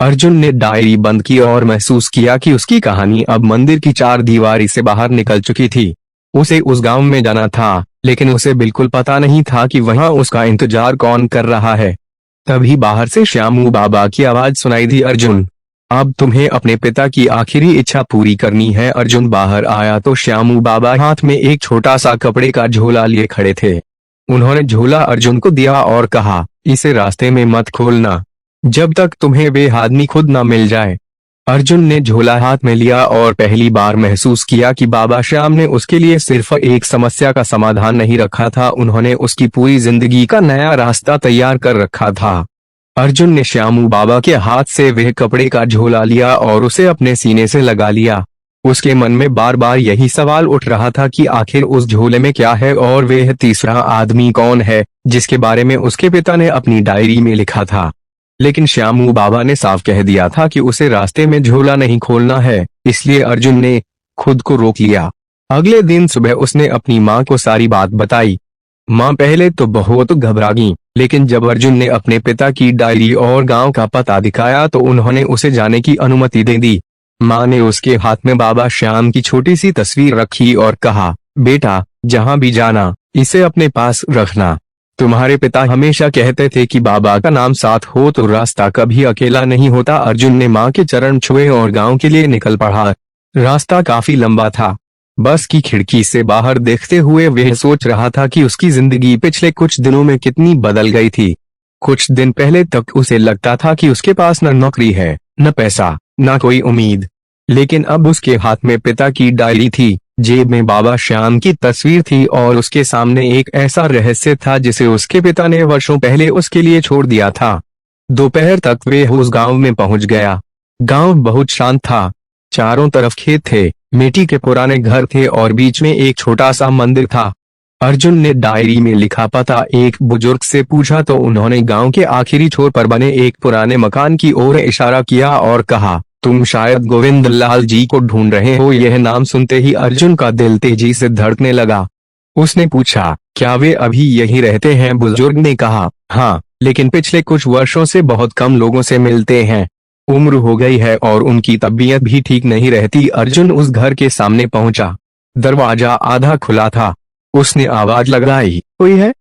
अर्जुन ने डायरी बंद की और महसूस किया कि उसकी कहानी अब मंदिर की चार दीवारी से बाहर निकल चुकी थी। उसे उस गांव में जाना था, लेकिन उसे बिल्कुल पता नहीं था कि वहां उसका इंतजार कौन कर रहा है। तभी बाहर से श्यामू बाबा की आवाज सुनाई दी, अर्जुन, अब तुम्हें अपने पिता की आखिरी इच्छा पूरी करनी है। अर्जुन बाहर आया तो श्यामू बाबा हाथ में एक छोटा सा कपड़े का झोला लिए खड़े थे। उन्होंने झोला अर्जुन को दिया और कहा, इसे रास्ते में मत खोलना जब तक तुम्हें वे आदमी खुद न मिल जाए। अर्जुन ने झोला हाथ में लिया और पहली बार महसूस किया कि बाबा श्याम ने उसके लिए सिर्फ एक समस्या का समाधान नहीं रखा था, उन्होंने उसकी पूरी जिंदगी का नया रास्ता तैयार कर रखा था। अर्जुन ने श्यामू बाबा के हाथ से वह कपड़े का झोला लिया और उसे अपने सीने से लगा लिया। उसके मन में बार बार यही सवाल उठ रहा था कि आखिर उस झोले में क्या है और वह तीसरा आदमी कौन है जिसके बारे में उसके पिता ने अपनी डायरी में लिखा था। लेकिन श्यामू बाबा ने साफ कह दिया था कि उसे रास्ते में झोला नहीं खोलना है, इसलिए अर्जुन ने खुद को रोक लिया। अगले दिन सुबह उसने अपनी माँ को सारी बात बताई। माँ पहले तो बहुत घबरा गईं, लेकिन जब अर्जुन ने अपने पिता की डायरी और गांव का पता दिखाया तो उन्होंने उसे जाने की अनुमति दे दी। माँ ने उसके हाथ में बाबा श्याम की छोटी सी तस्वीर रखी और कहा, बेटा, जहाँ भी जाना इसे अपने पास रखना। तुम्हारे पिता हमेशा कहते थे कि बाबा का नाम साथ हो तो रास्ता कभी अकेला नहीं होता। अर्जुन ने माँ के चरण छुए और गांव के लिए निकल पड़ा। रास्ता काफी लंबा था। बस की खिड़की से बाहर देखते हुए वह सोच रहा था कि उसकी जिंदगी पिछले कुछ दिनों में कितनी बदल गई थी। कुछ दिन पहले तक उसे लगता था कि उसके पास न नौकरी है, न पैसा, न कोई उम्मीद, लेकिन अब उसके हाथ में पिता की डायरी थी, जेब में बाबा श्याम की तस्वीर थी और उसके सामने एक ऐसा रहस्य था जिसे उसके पिता ने वर्षों पहले उसके लिए छोड़ दिया था। दोपहर तक वे उस गांव में पहुंच गया। गांव बहुत शांत था। चारों तरफ खेत थे, मिट्टी के पुराने घर थे और बीच में एक छोटा सा मंदिर था। अर्जुन ने डायरी में लिखा पता एक बुजुर्ग से पूछा तो उन्होंने गांव के आखिरी छोर पर बने एक पुराने मकान की ओर इशारा किया और कहा, तुम शायद गोविंद लाल जी को ढूंढ रहे हो। यह नाम सुनते ही अर्जुन का दिल तेजी से धड़कने लगा। उसने पूछा, क्या वे अभी यहीं रहते हैं? बुजुर्ग ने कहा, हाँ, लेकिन पिछले कुछ वर्षों से बहुत कम लोगों से मिलते हैं। उम्र हो गई है और उनकी तबीयत भी ठीक नहीं रहती। अर्जुन उस घर के सामने पहुंचा। दरवाजा आधा खुला था। उसने आवाज लगाई, कोई है?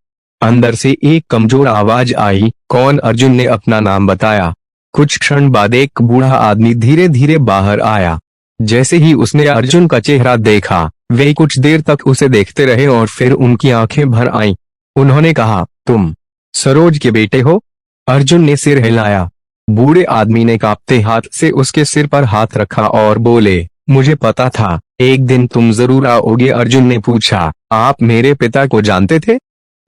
अंदर से एक कमजोर आवाज आई, कौन? अर्जुन ने अपना नाम बताया। कुछ क्षण बाद एक बूढ़ा आदमी धीरे धीरे बाहर आया। जैसे ही उसने अर्जुन का चेहरा देखा, वे कुछ देर तक उसे देखते रहे और फिर उनकी आंखें भर आईं। उन्होंने कहा, तुम सरोज के बेटे हो? अर्जुन ने सिर हिलाया। बूढ़े आदमी ने कांपते हाथ से उसके सिर पर हाथ रखा और बोले, मुझे पता था एक दिन तुम जरूर आओगे। अर्जुन ने पूछा, आप मेरे पिता को जानते थे?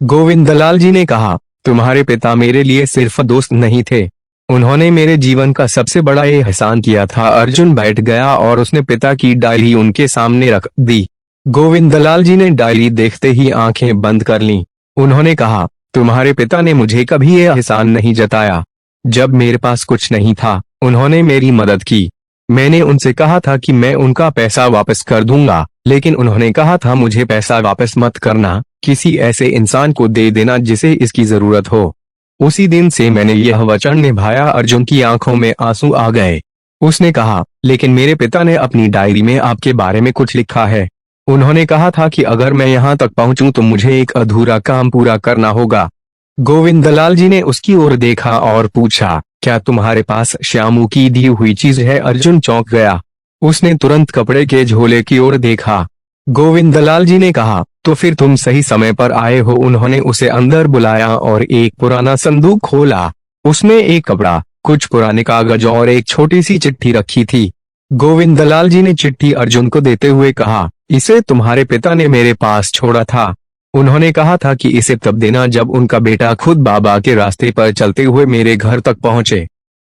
गोविंदलाल जी ने कहा, तुम्हारे पिता मेरे लिए सिर्फ दोस्त नहीं थे, उन्होंने मेरे जीवन का सबसे बड़ा एहसान किया था। अर्जुन बैठ गया और उसने पिता की डायरी उनके सामने रख दी। गोविंदलाल जी ने डायरी देखते ही आंखें बंद कर लीं। उन्होंने कहा, तुम्हारे पिता ने मुझे कभी ये एहसान नहीं जताया। जब मेरे पास कुछ नहीं था, उन्होंने मेरी मदद की। मैंने उनसे कहा था कि मैं उनका पैसा वापस कर दूंगा, लेकिन उन्होंने कहा था मुझे पैसा वापस मत करना, किसी ऐसे इंसान को दे देना जिसे इसकी जरूरत हो। उसी दिन से मैंने यह वचन निभाया। अर्जुन की आंखों में आंसू आ गए। उसने कहा, लेकिन मेरे पिता ने अपनी डायरी में आपके बारे में कुछ लिखा है। उन्होंने कहा था कि अगर मैं यहाँ तक पहुँचूं तो मुझे एक अधूरा काम पूरा करना होगा। गोविंदलाल जी ने उसकी ओर देखा और पूछा, क्या तुम्हारे पास श्यामू की दी हुई चीज है? अर्जुन चौंक गया। उसने तुरंत कपड़े के झोले की ओर देखा। गोविंदलाल जी ने कहा, तो फिर तुम सही समय पर आए हो। उन्होंने उसे अंदर बुलाया और एक पुराना संदूक खोला। उसमें एक कपड़ा, कुछ पुराने कागज और एक छोटी सी चिट्ठी रखी थी। गोविंदलाल जी ने चिट्ठी अर्जुन को देते हुए कहा, इसे तुम्हारे पिता ने मेरे पास छोड़ा था। उन्होंने कहा था कि इसे तब देना जब उनका बेटा खुद बाबा के रास्ते पर चलते हुए मेरे घर तक पहुंचे।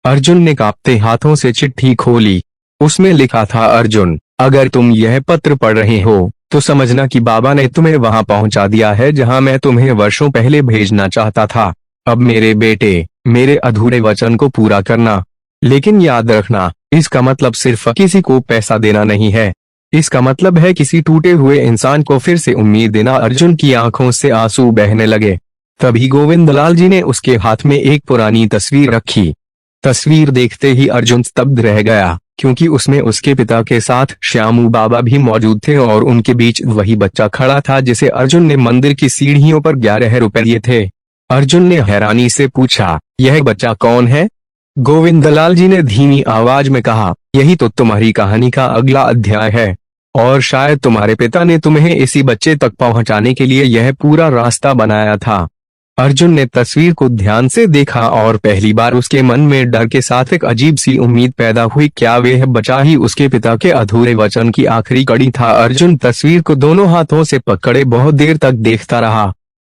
अर्जुन ने कांपते हाथों से चिट्ठी खोली। उसमें लिखा था, अर्जुन, अगर तुम यह पत्र पढ़ रहे हो तो समझना कि बाबा ने तुम्हें वहां पहुंचा दिया है जहां मैं तुम्हें वर्षों पहले भेजना चाहता था। अब मेरे बेटे, मेरे अधूरे वचन को पूरा करना, लेकिन याद रखना, इसका मतलब सिर्फ किसी को पैसा देना नहीं है, इसका मतलब है किसी टूटे हुए इंसान को फिर से उम्मीद देना। अर्जुन की आंखों से आंसू बहने लगे। तभी गोविंदलाल जी ने उसके हाथ में एक पुरानी तस्वीर रखी। तस्वीर देखते ही अर्जुन स्तब्ध रह गया, क्योंकि उसमें उसके पिता के साथ श्यामू बाबा भी मौजूद थे और उनके बीच वही बच्चा खड़ा था जिसे अर्जुन ने मंदिर की सीढ़ियों पर 11 रुपए दिए थे। अर्जुन ने हैरानी से पूछा, यह बच्चा कौन है? गोविंदलाल जी ने धीमी आवाज में कहा, यही तो तुम्हारी कहानी का अगला अध्याय है, और शायद तुम्हारे पिता ने तुम्हें इसी बच्चे तक पहुंचाने के लिए यह पूरा रास्ता बनाया था। अर्जुन ने तस्वीर को ध्यान से देखा और पहली बार उसके मन में डर के साथ एक अजीब सी उम्मीद पैदा हुई। क्या वह बच्चा ही उसके पिता के अधूरे वचन की आखिरी कड़ी था? अर्जुन तस्वीर को दोनों हाथों से पकड़े बहुत देर तक देखता रहा।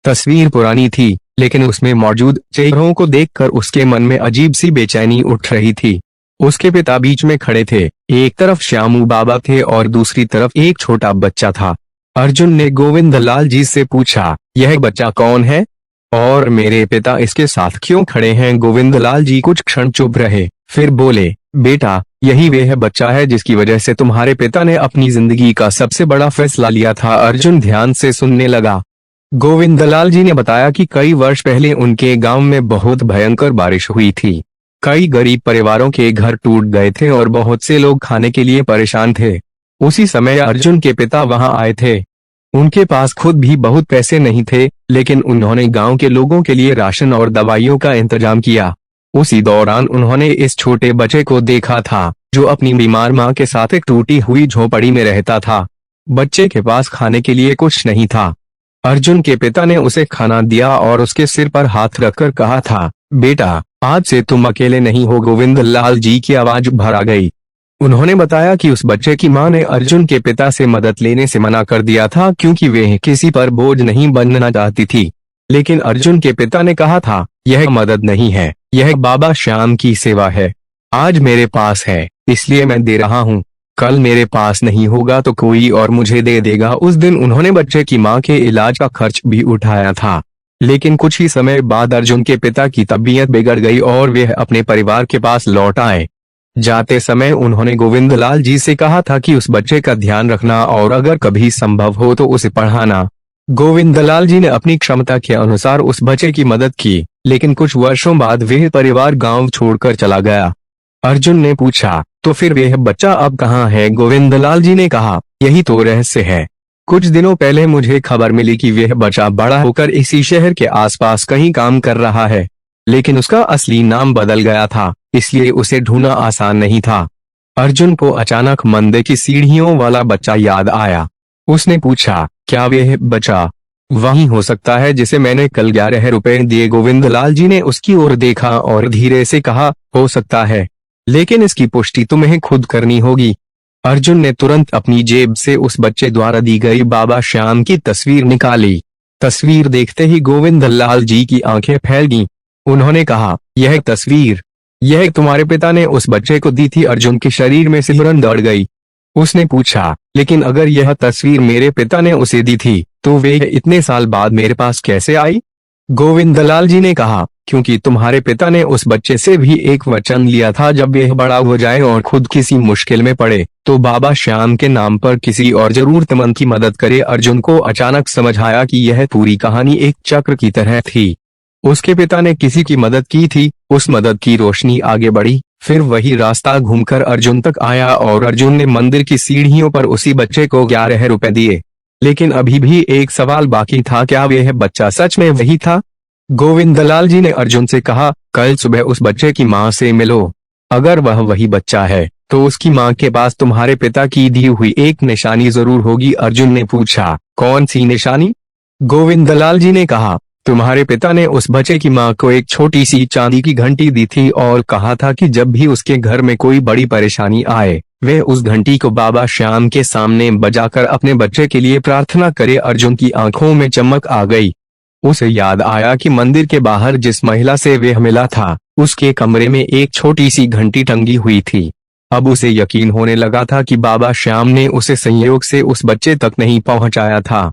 तस्वीर पुरानी थी, लेकिन उसमें मौजूद चेहरों को देखकर उसके मन में अजीब सी बेचैनी उठ रही थी। उसके पिता बीच में खड़े थे, एक तरफ श्यामू बाबा थे और दूसरी तरफ एक छोटा बच्चा था। अर्जुन ने गोविंदलाल जी से पूछा, यह बच्चा कौन है और मेरे पिता इसके साथ क्यों खड़े हैं? गोविंदलाल जी कुछ क्षण चुप रहे, फिर बोले, बेटा, यही वह बच्चा है जिसकी वजह से तुम्हारे पिता ने अपनी जिंदगी का सबसे बड़ा फैसला लिया था। अर्जुन ध्यान से सुनने लगा। गोविंदलाल जी ने बताया कि कई वर्ष पहले उनके गांव में बहुत भयंकर बारिश हुई थी। कई गरीब परिवारों के घर टूट गए थे और बहुत से लोग खाने के लिए परेशान थे। उसी समय अर्जुन के पिता वहां आए थे। उनके पास खुद भी बहुत पैसे नहीं थे, लेकिन उन्होंने गांव के लोगों के लिए राशन और दवाइयों का इंतजाम किया। उसी दौरान उन्होंने इस छोटे बच्चे को देखा था, जो अपनी बीमार मां के साथ एक टूटी हुई झोपड़ी में रहता था। बच्चे के पास खाने के लिए कुछ नहीं था। अर्जुन के पिता ने उसे खाना दिया और उसके सिर पर हाथ रखकर कहा था, बेटा, आज से तुम अकेले नहीं हो। गोविंदलाल जी की आवाज भर आ गई। उन्होंने बताया कि उस बच्चे की मां ने अर्जुन के पिता से मदद लेने से मना कर दिया था, क्योंकि वे किसी पर बोझ नहीं बनना चाहती थी। लेकिन अर्जुन के पिता ने कहा था, यह मदद नहीं है, यह बाबा श्याम की सेवा है। आज मेरे पास है, इसलिए मैं दे रहा हूँ। कल मेरे पास नहीं होगा तो कोई और मुझे दे देगा। उस दिन उन्होंने बच्चे की मां के इलाज का खर्च भी उठाया था। लेकिन कुछ ही समय बाद अर्जुन के पिता की तबीयत बिगड़ गई और वे अपने परिवार के पास लौट आए। जाते समय उन्होंने गोविंदलाल जी से कहा था कि उस बच्चे का ध्यान रखना और अगर कभी संभव हो तो उसे पढ़ाना। गोविंदलाल जी ने अपनी क्षमता के अनुसार उस बच्चे की मदद की, लेकिन कुछ वर्षों बाद वह परिवार गांव छोड़कर चला गया। अर्जुन ने पूछा, तो फिर वह बच्चा अब कहाँ है? गोविंदलाल जी ने कहा, यही तो रहस्य है। कुछ दिनों पहले मुझे खबर मिली कि वह बच्चा बड़ा होकर इसी शहर के आसपास कहीं काम कर रहा है, लेकिन उसका असली नाम बदल गया था, इसलिए उसे ढूंढना आसान नहीं था। अर्जुन को अचानक मंदिर की सीढ़ियों वाला बच्चा याद आया। उसने पूछा, क्या वह बच्चा वही हो सकता है जिसे मैंने कल 11 रुपए दिए? गोविंदलाल जी ने उसकी ओर देखा और धीरे से कहा, हो सकता है, लेकिन इसकी पुष्टि तुम्हें खुद करनी होगी। अर्जुन ने तुरंत अपनी जेब से उस बच्चे द्वारा दी गई बाबा श्याम की तस्वीर निकाली। तस्वीर देखते ही गोविंदलाल जी की आंखें फैल गईं। उन्होंने कहा, यह तस्वीर, यह तुम्हारे पिता ने उस बच्चे को दी थी। अर्जुन के शरीर में सिहरन दौड़ गई। उसने पूछा, लेकिन अगर यह तस्वीर मेरे पिता ने उसे दी थी, तो वे इतने साल बाद मेरे पास कैसे आई? गोविंदलाल जी ने कहा, क्योंकि तुम्हारे पिता ने उस बच्चे से भी एक वचन लिया था, जब वह बड़ा हो जाए और खुद किसी मुश्किल में पड़े तो बाबा श्याम के नाम पर किसी और जरूरतमंद की मदद करे। अर्जुन को अचानक समझ आया कि यह पूरी कहानी एक चक्र की तरह थी। उसके पिता ने किसी की मदद की थी, उस मदद की रोशनी आगे बढ़ी, फिर वही रास्ता घूमकर अर्जुन तक आया और अर्जुन ने मंदिर की सीढ़ियों पर उसी बच्चे को 11 रुपए दिए। लेकिन अभी भी एक सवाल बाकी था, क्या वह बच्चा सच में वही था? गोविंदलाल जी ने अर्जुन से कहा, कल सुबह उस बच्चे की मां से मिलो। अगर वह वही बच्चा है, तो उसकी मां के पास तुम्हारे पिता की दी हुई एक निशानी जरूर होगी। अर्जुन ने पूछा, कौन सी निशानी? गोविंदलाल जी ने कहा, तुम्हारे पिता ने उस बच्चे की मां को एक छोटी सी चांदी की घंटी दी थी और कहा था कि जब भी उसके घर में कोई बड़ी परेशानी आए, वे उस घंटी को बाबा श्याम के सामने बजाकर अपने बच्चे के लिए प्रार्थना करे। अर्जुन की आंखों में चमक आ गई। उसे याद आया कि मंदिर के बाहर जिस महिला से वह मिला था, उसके कमरे में एक छोटी सी घंटी टंगी हुई थी। अब उसे यकीन होने लगा था कि बाबा श्याम ने उसे संयोग से उस बच्चे तक नहीं पहुंचाया था।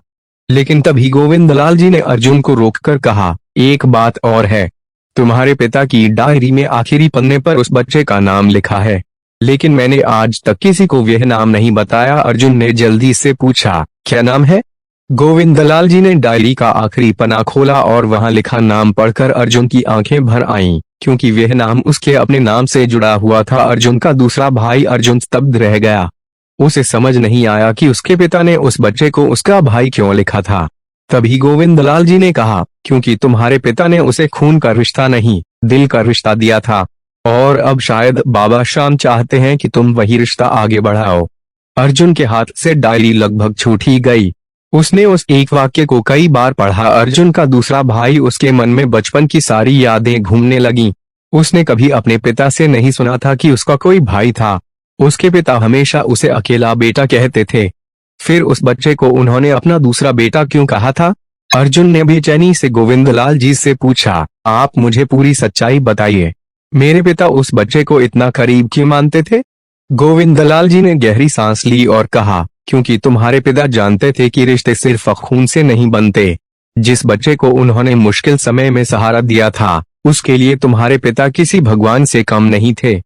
लेकिन तभी गोविंदलाल जी ने अर्जुन को रोककर कहा, एक बात और है, तुम्हारे पिता की डायरी में आखिरी पन्ने पर उस बच्चे का नाम लिखा है। लेकिन मैंने आज तक किसी को वह नाम नहीं बताया। अर्जुन ने जल्दी से पूछा, क्या नाम है? गोविंदलाल जी ने डायरी का आखिरी पन्ना खोला और वहां लिखा नाम पढ़कर अर्जुन की आंखें भर आईं, क्योंकि वह नाम उसके अपने नाम से जुड़ा हुआ था। अर्जुन का दूसरा भाई। अर्जुन स्तब्ध रह गया। उसे समझ नहीं आया कि उसके पिता ने उस बच्चे को उसका भाई क्यों लिखा था। तभी गोविंदलाल जी ने कहा, क्योंकि तुम्हारे पिता ने उसे खून का रिश्ता नहीं, दिल का रिश्ता दिया था, और अब शायद बाबा श्याम चाहते हैं कि तुम वही रिश्ता आगे बढ़ाओ। अर्जुन के हाथ से डायरी लगभग छूट ही गई। उसने उस एक वाक्य को कई बार पढ़ा। अर्जुन का दूसरा भाई, उसके मन में बचपन की सारी यादें घूमने लगीं। उसने कभी अपने पिता से नहीं सुना था कि उसका कोई भाई था। उसके पिता हमेशा उसे अकेला बेटा कहते थे। फिर उस बच्चे को उन्होंने अपना दूसरा बेटा क्यों कहा था? अर्जुन ने बेचैनी से गोविंदलाल जी से पूछा, आप मुझे पूरी सच्चाई बताइए। मेरे पिता उस बच्चे को इतना करीब क्यों मानते थे? गोविंदलाल जी ने गहरी सांस ली और कहा, क्योंकि तुम्हारे पिता जानते थे कि रिश्ते सिर्फ खून से नहीं बनते। जिस बच्चे को उन्होंने मुश्किल समय में सहारा दिया था, उसके लिए तुम्हारे पिता किसी भगवान से कम नहीं थे।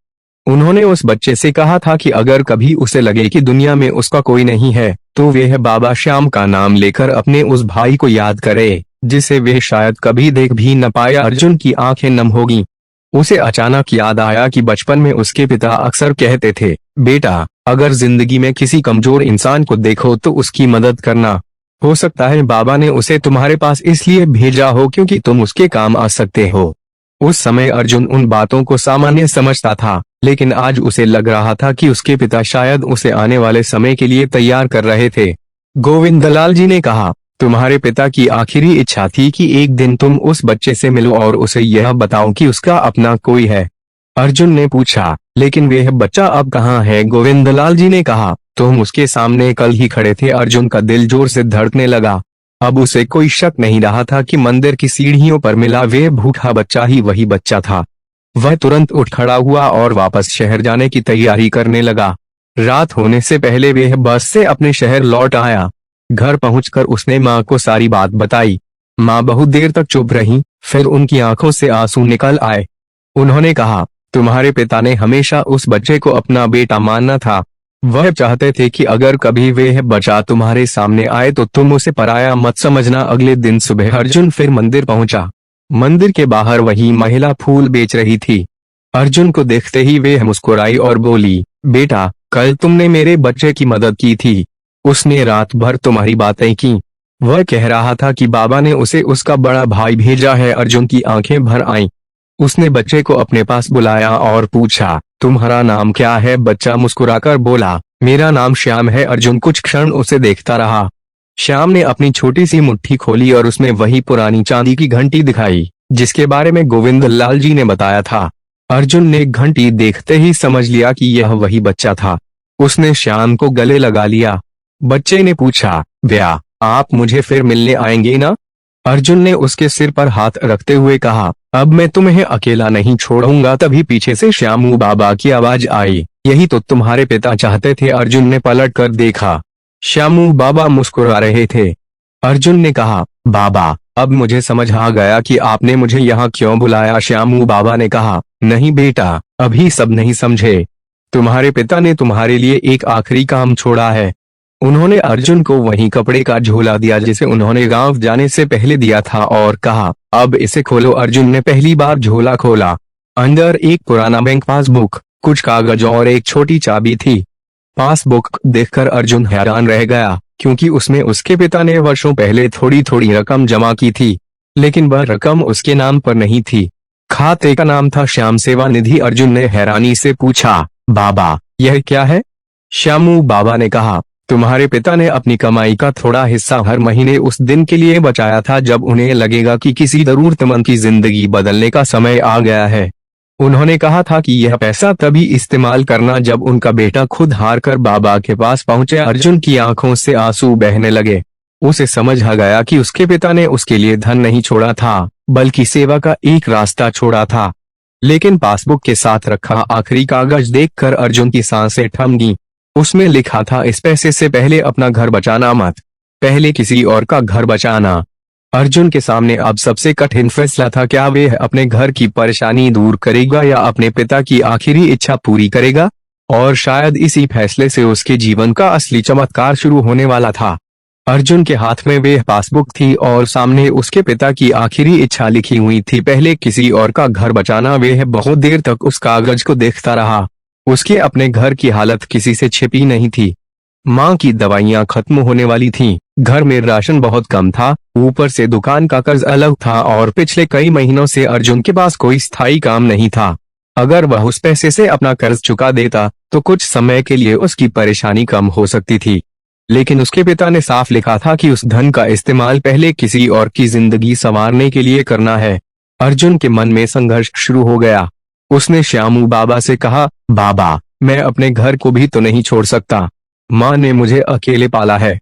उन्होंने उस बच्चे से कहा था कि अगर कभी उसे लगे कि दुनिया में उसका कोई नहीं है, तो वह बाबा श्याम का नाम लेकर अपने उस भाई को याद करे, जिसे वह शायद कभी देख भी न पाया। अर्जुन की आंखें नम हो गईं। उसे अचानक याद आया कि बचपन में उसके पिता अक्सर कहते थे, बेटा, अगर जिंदगी में किसी कमजोर इंसान को देखो तो उसकी मदद करना। हो सकता है बाबा ने उसे तुम्हारे पास इसलिए भेजा हो क्योंकि तुम उसके काम आ सकते हो। उस समय अर्जुन उन बातों को सामान्य समझता था, लेकिन आज उसे लग रहा था कि उसके पिता शायद उसे आने वाले समय के लिए तैयार कर रहे थे। गोविंदलाल जी ने कहा, तुम्हारे पिता की आखिरी इच्छा थी कि एक दिन तुम उस बच्चे से मिलो और उसे यह बताओ कि उसका अपना कोई है। अर्जुन ने पूछा, लेकिन वह बच्चा अब कहाँ है? गोविंदलाल जी ने कहा, तुम उसके सामने कल ही खड़े थे। अर्जुन का दिल जोर से धड़कने लगा। अब उसे कोई शक नहीं रहा था कि मंदिर की सीढ़ियों पर मिला वे भूखा बच्चा ही वही बच्चा था। वह तुरंत उठ खड़ा हुआ और वापस शहर जाने की तैयारी करने लगा। रात होने से पहले वह बस से अपने शहर लौट आया। घर पहुंचकर उसने माँ को सारी बात बताई। माँ बहुत देर तक चुप रही, फिर उनकी आंखों से आंसू निकल आए। उन्होंने कहा, तुम्हारे पिता ने हमेशा उस बच्चे को अपना बेटा मानना था। वह चाहते थे कि अगर कभी वह बच्चा तुम्हारे सामने आए तो तुम उसे पराया मत समझना। अगले दिन सुबह अर्जुन फिर मंदिर पहुंचा। मंदिर के बाहर वही महिला फूल बेच रही थी। अर्जुन को देखते ही वह मुस्कुराई और बोली, बेटा, कल तुमने मेरे बच्चे की मदद की थी। उसने रात भर तुम्हारी बातें की। वह कह रहा था कि बाबा ने उसे उसका बड़ा भाई भेजा है। अर्जुन की आंखें भर आईं। उसने बच्चे को अपने पास बुलाया और पूछा, तुम्हारा नाम क्या है? बच्चा मुस्कुराकर बोला, मेरा नाम श्याम है। अर्जुन कुछ क्षण उसे देखता रहा। श्याम ने अपनी छोटी सी मुट्ठी खोली और उसमें वही पुरानी चांदी की घंटी दिखाई, जिसके बारे में गोविंदलाल जी ने बताया था। अर्जुन ने घंटी देखते ही समझ लिया कि यह वही बच्चा था। उसने श्याम को गले लगा लिया। बच्चे ने पूछा, भैया, आप मुझे फिर मिलने आएंगे ना? अर्जुन ने उसके सिर पर हाथ रखते हुए कहा, अब मैं तुम्हें अकेला नहीं छोड़ूंगा। तभी पीछे से श्यामू बाबा की आवाज आई, यही तो तुम्हारे पिता चाहते थे। अर्जुन ने पलट कर देखा। श्यामू बाबा मुस्कुरा रहे थे। अर्जुन ने कहा, बाबा, अब मुझे समझ आ गया कि आपने मुझे यहाँ क्यों बुलाया। श्यामू बाबा ने कहा, नहीं बेटा, अभी सब नहीं समझे। तुम्हारे पिता ने तुम्हारे लिए एक आखिरी काम छोड़ा है। उन्होंने अर्जुन को वही कपड़े का झोला दिया जिसे उन्होंने गांव जाने से पहले दिया था और कहा, अब इसे खोलो। अर्जुन ने पहली बार झोला खोला। अंदर एक पुराना बैंक पासबुक, कुछ कागज और एक छोटी चाबी थी। पासबुक देखकर अर्जुन हैरान रह गया, क्योंकि उसमें उसके पिता ने वर्षों पहले थोड़ी थोड़ी रकम जमा की थी, लेकिन वह रकम उसके नाम पर नहीं थी। खाते का नाम था श्याम सेवा निधि। अर्जुन ने हैरानी से पूछा, बाबा, यह क्या है? श्यामू बाबा ने कहा, तुम्हारे पिता ने अपनी कमाई का थोड़ा हिस्सा हर महीने उस दिन के लिए बचाया था जब उन्हें लगेगा कि किसी जरूरतमंद की जिंदगी बदलने का समय आ गया है। उन्होंने कहा था कि यह पैसा तभी इस्तेमाल करना जब उनका बेटा खुद हार कर बाबा के पास पहुंचे। अर्जुन की आंखों से आंसू बहने लगे। उसे समझ आ गया कि उसके पिता ने उसके लिए धन नहीं छोड़ा था, बल्कि सेवा का एक रास्ता छोड़ा था। लेकिन पासबुक के साथ रखा आखिरी कागज देखकर अर्जुन की सांसें थम गईं। उसमें लिखा था, इस पैसे से पहले अपना घर बचाना मत, पहले किसी और का घर बचाना। अर्जुन के सामने अब सबसे कठिन फैसला था, क्या वह अपने घर की परेशानी दूर करेगा या अपने पिता की आखिरी इच्छा पूरी करेगा। और शायद इसी फैसले से उसके जीवन का असली चमत्कार शुरू होने वाला था। अर्जुन के हाथ में वह पासबुक थी और सामने उसके पिता की आखिरी इच्छा लिखी हुई थी, पहले किसी और का घर बचाना। वह बहुत देर तक उस कागज को देखता रहा। उसके अपने घर की हालत किसी से छिपी नहीं थी। माँ की दवाइयाँ खत्म होने वाली थीं, घर में राशन बहुत कम था, ऊपर से दुकान का कर्ज अलग था और पिछले कई महीनों से अर्जुन के पास कोई स्थायी काम नहीं था। अगर वह उस पैसे से अपना कर्ज चुका देता तो कुछ समय के लिए उसकी परेशानी कम हो सकती थी, लेकिन उसके पिता ने साफ लिखा था कि उस धन का इस्तेमाल पहले किसी और की जिंदगी संवारने के लिए करना है। अर्जुन के मन में संघर्ष शुरू हो गया। उसने श्यामू बाबा से कहा, बाबा, मैं अपने घर को भी तो नहीं छोड़ सकता। माँ ने मुझे अकेले पाला है।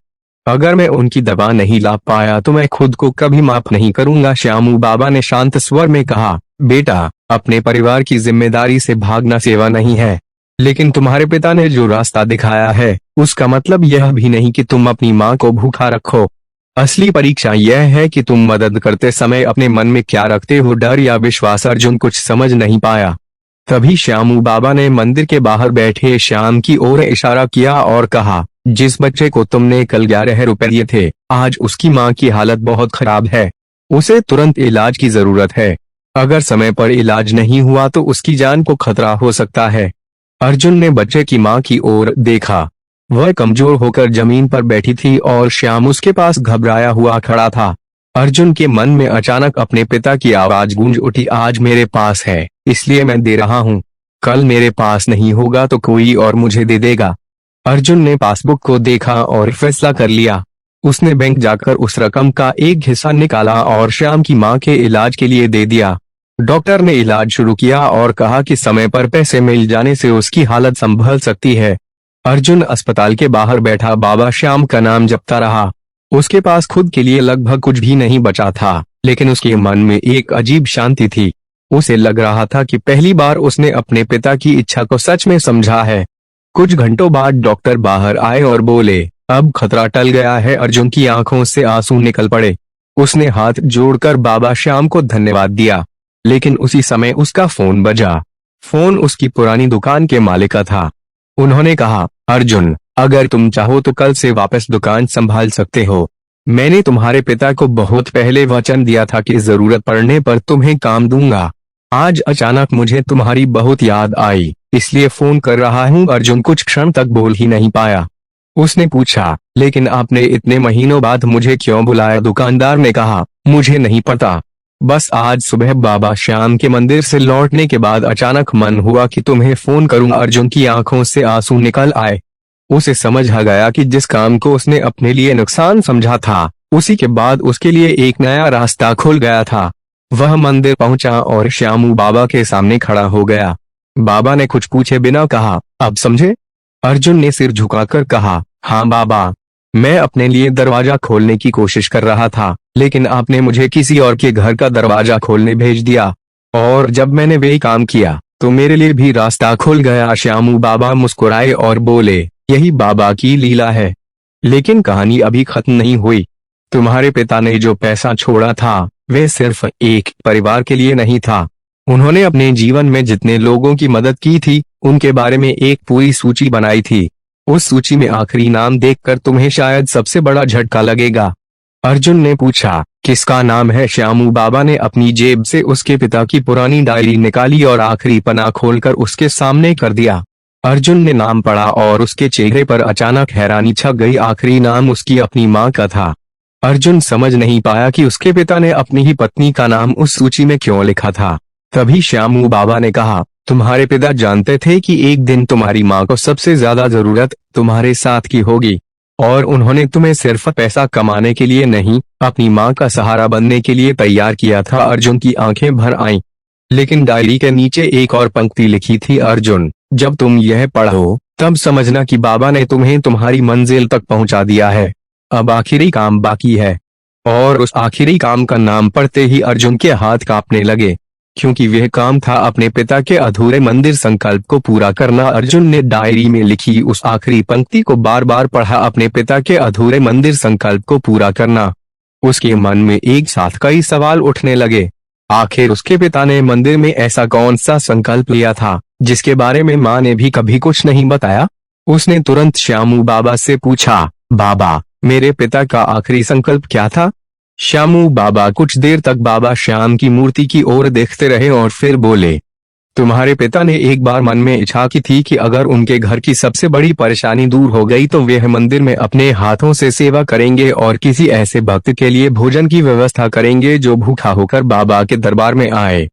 अगर मैं उनकी दवा नहीं ला पाया तो मैं खुद को कभी माफ नहीं करूंगा। श्यामू बाबा ने शांत स्वर में कहा, बेटा, अपने परिवार की जिम्मेदारी से भागना सेवा नहीं है, लेकिन तुम्हारे पिता ने जो रास्ता दिखाया है उसका मतलब यह भी नहीं कि तुम अपनी माँ को भूखा रखो। असली परीक्षा यह है कि तुम मदद करते समय अपने मन में क्या रखते हो, डर या विश्वास। अर्जुन कुछ समझ नहीं पाया। तभी श्यामू बाबा ने मंदिर के बाहर बैठे श्याम की ओर इशारा किया और कहा, जिस बच्चे को तुमने कल 11 रुपए दिए थे, आज उसकी माँ की हालत बहुत खराब है। उसे तुरंत इलाज की जरूरत है। अगर समय पर इलाज नहीं हुआ तो उसकी जान को खतरा हो सकता है। अर्जुन ने बच्चे की माँ की ओर देखा। वह कमजोर होकर जमीन पर बैठी थी और श्याम उसके पास घबराया हुआ खड़ा था। अर्जुन के मन में अचानक अपने पिता की आवाज गूंज उठी, आज मेरे पास है इसलिए मैं दे रहा हूँ, कल मेरे पास नहीं होगा तो कोई और मुझे दे देगा। अर्जुन ने पासबुक को देखा और फैसला कर लिया। उसने बैंक जाकर उस रकम का एक हिस्सा निकाला और श्याम की माँ के इलाज के लिए दे दिया। डॉक्टर ने इलाज शुरू किया और कहा कि समय पर पैसे मिल जाने से उसकी हालत संभल सकती है। अर्जुन अस्पताल के बाहर बैठा बाबा श्याम का नाम जपता रहा। उसके पास खुद के लिए लगभग कुछ भी नहीं बचा था, लेकिन उसके मन में एक अजीब शांति थी। उसे लग रहा था कि पहली बार उसने अपने पिता की इच्छा को सच में समझा है। कुछ घंटों बाद डॉक्टर बाहर आए और बोले, अब खतरा टल गया है। अर्जुन की आंखों से आंसू निकल पड़े। उसने हाथ जोड़कर बाबा श्याम को धन्यवाद दिया, लेकिन उसी समय उसका फोन बजा। फोन उसकी पुरानी दुकान के मालिक का था। उन्होंने कहा, अर्जुन, अगर तुम चाहो तो कल से वापस दुकान संभाल सकते हो। मैंने तुम्हारे पिता को बहुत पहले वचन दिया था कि जरूरत पड़ने पर तुम्हें काम दूंगा। आज अचानक मुझे तुम्हारी बहुत याद आई, इसलिए फोन कर रहा हूँ। अर्जुन कुछ क्षण तक बोल ही नहीं पाया। उसने पूछा, लेकिन आपने इतने महीनों बाद मुझे क्यों बुलाया? दुकानदार ने कहा, मुझे नहीं पता, बस आज सुबह बाबा श्याम के मंदिर से लौटने के बाद अचानक मन हुआ कि तुम्हें फोन करूं। अर्जुन की आंखों से आंसू निकल आए। उसे समझ आ गया कि जिस काम को उसने अपने लिए नुकसान समझा था, उसी के बाद उसके लिए एक नया रास्ता खुल गया था। वह मंदिर पहुंचा और श्यामू बाबा के सामने खड़ा हो गया। बाबा ने कुछ पूछे बिना कहा, अब समझे? अर्जुन ने सिर झुकाकर कहा, हाँ बाबा, मैं अपने लिए दरवाजा खोलने की कोशिश कर रहा था, लेकिन आपने मुझे किसी और के घर का दरवाजा खोलने भेज दिया, और जब मैंने वही काम किया तो मेरे लिए भी रास्ता खुल गया। श्यामू बाबा मुस्कुराए और बोले, यही बाबा की लीला है। लेकिन कहानी अभी खत्म नहीं हुई। तुम्हारे पिता ने जो पैसा छोड़ा था वह सिर्फ एक परिवार के लिए नहीं था। उन्होंने अपने जीवन में जितने लोगों की मदद की थी उनके बारे में एक पूरी सूची बनाई थी। उस सूची में आखिरी नाम देखकर तुम्हें शायद सबसे बड़ा झटका लगेगा। अर्जुन ने पूछा, किसका नाम है? श्यामू बाबा ने अपनी जेब से उसके पिता की पुरानी डायरी निकाली और आखिरी पन्ना खोलकर उसके सामने कर दिया। अर्जुन ने नाम पढ़ा और उसके चेहरे पर अचानक हैरानी छा गई। आखिरी नाम उसकी अपनी माँ का था। अर्जुन समझ नहीं पाया कि उसके पिता ने अपनी ही पत्नी का नाम उस सूची में क्यों लिखा था। तभी श्यामू बाबा ने कहा, तुम्हारे पिता जानते थे कि एक दिन तुम्हारी माँ को सबसे ज्यादा जरूरत तुम्हारे साथ की होगी, और उन्होंने तुम्हें सिर्फ पैसा कमाने के लिए नहीं, अपनी माँ का सहारा बनने के लिए तैयार किया था। अर्जुन की आंखें भर आईं। लेकिन डायरी के नीचे एक और पंक्ति लिखी थी, अर्जुन, जब तुम यह पढ़ो तब समझना कि बाबा ने तुम्हें तुम्हारी मंजिल तक पहुंचा दिया है। अब आखिरी काम बाकी है। और उस आखिरी काम का नाम पढ़ते ही अर्जुन के हाथ कांपने लगे, क्योंकि वह काम था अपने पिता के अधूरे मंदिर संकल्प को पूरा करना। अर्जुन ने डायरी में लिखी उस आखिरी पंक्ति को बार बार पढ़ा, अपने पिता के अधूरे मंदिर संकल्प को पूरा करना। उसके मन में एक साथ कई सवाल उठने लगे। आखिर उसके पिता ने मंदिर में ऐसा कौन सा संकल्प लिया था जिसके बारे में माँ ने भी कभी कुछ नहीं बताया। उसने तुरंत श्यामू बाबा से पूछा, बाबा, मेरे पिता का आखिरी संकल्प क्या था? श्यामू बाबा कुछ देर तक बाबा श्याम की मूर्ति की ओर देखते रहे और फिर बोले, तुम्हारे पिता ने एक बार मन में इच्छा की थी कि अगर उनके घर की सबसे बड़ी परेशानी दूर हो गई तो वे मंदिर में अपने हाथों से सेवा करेंगे और किसी ऐसे भक्त के लिए भोजन की व्यवस्था करेंगे जो भूखा होकर बाबा के दरबार में आए।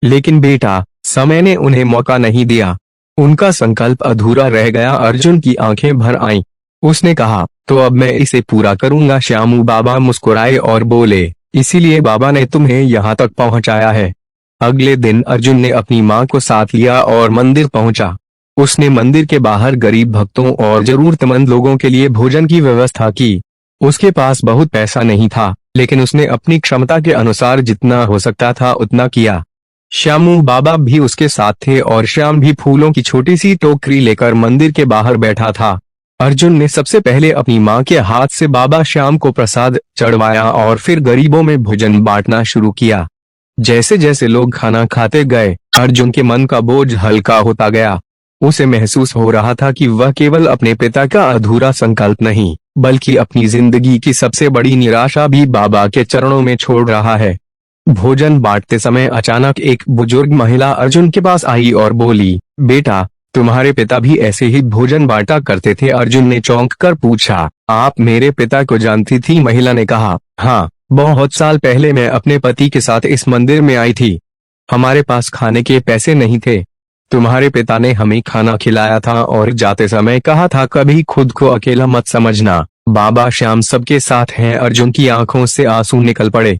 लेकिन बेटा, समय ने उन्हें मौका नहीं दिया। उनका संकल्प अधूरा रह गया। अर्जुन की आंखें भर आईं। उसने कहा, तो अब मैं इसे पूरा करूंगा। श्यामू बाबा मुस्कुराए और बोले, इसीलिए बाबा ने तुम्हें यहाँ तक पहुँचाया है। अगले दिन अर्जुन ने अपनी माँ को साथ लिया और मंदिर पहुंचा। उसने मंदिर के बाहर गरीब भक्तों और जरूरतमंद लोगों के लिए भोजन की व्यवस्था की। उसके पास बहुत पैसा नहीं था, लेकिन उसने अपनी क्षमता के अनुसार जितना हो सकता था उतना किया। श्यामू बाबा भी उसके साथ थे और श्याम भी फूलों की छोटी सी टोकरी लेकर मंदिर के बाहर बैठा था। अर्जुन ने सबसे पहले अपनी माँ के हाथ से बाबा श्याम को प्रसाद चढ़वाया और फिर गरीबों में भोजन बांटना शुरू किया। जैसे जैसे लोग खाना खाते गए, अर्जुन के मन का बोझ हल्का होता गया। उसे महसूस हो रहा था कि वह केवल अपने पिता का अधूरा संकल्प नहीं, बल्कि अपनी जिंदगी की सबसे बड़ी निराशा भी बाबा के चरणों में छोड़ रहा है। भोजन बांटते समय अचानक एक बुजुर्ग महिला अर्जुन के पास आई और बोली, बेटा, तुम्हारे पिता भी ऐसे ही भोजन बांटा करते थे? अर्जुन ने चौंक कर पूछा, आप मेरे पिता को जानती थी? महिला ने कहा, हाँ, बहुत साल पहले मैं अपने पति के साथ इस मंदिर में आई थी। हमारे पास खाने के पैसे नहीं थे। तुम्हारे पिता ने हमें खाना खिलाया था और जाते समय कहा था, कभी खुद को अकेला मत समझना, बाबा श्याम सबके साथ हैं। अर्जुन की आंखों से आंसू निकल पड़े।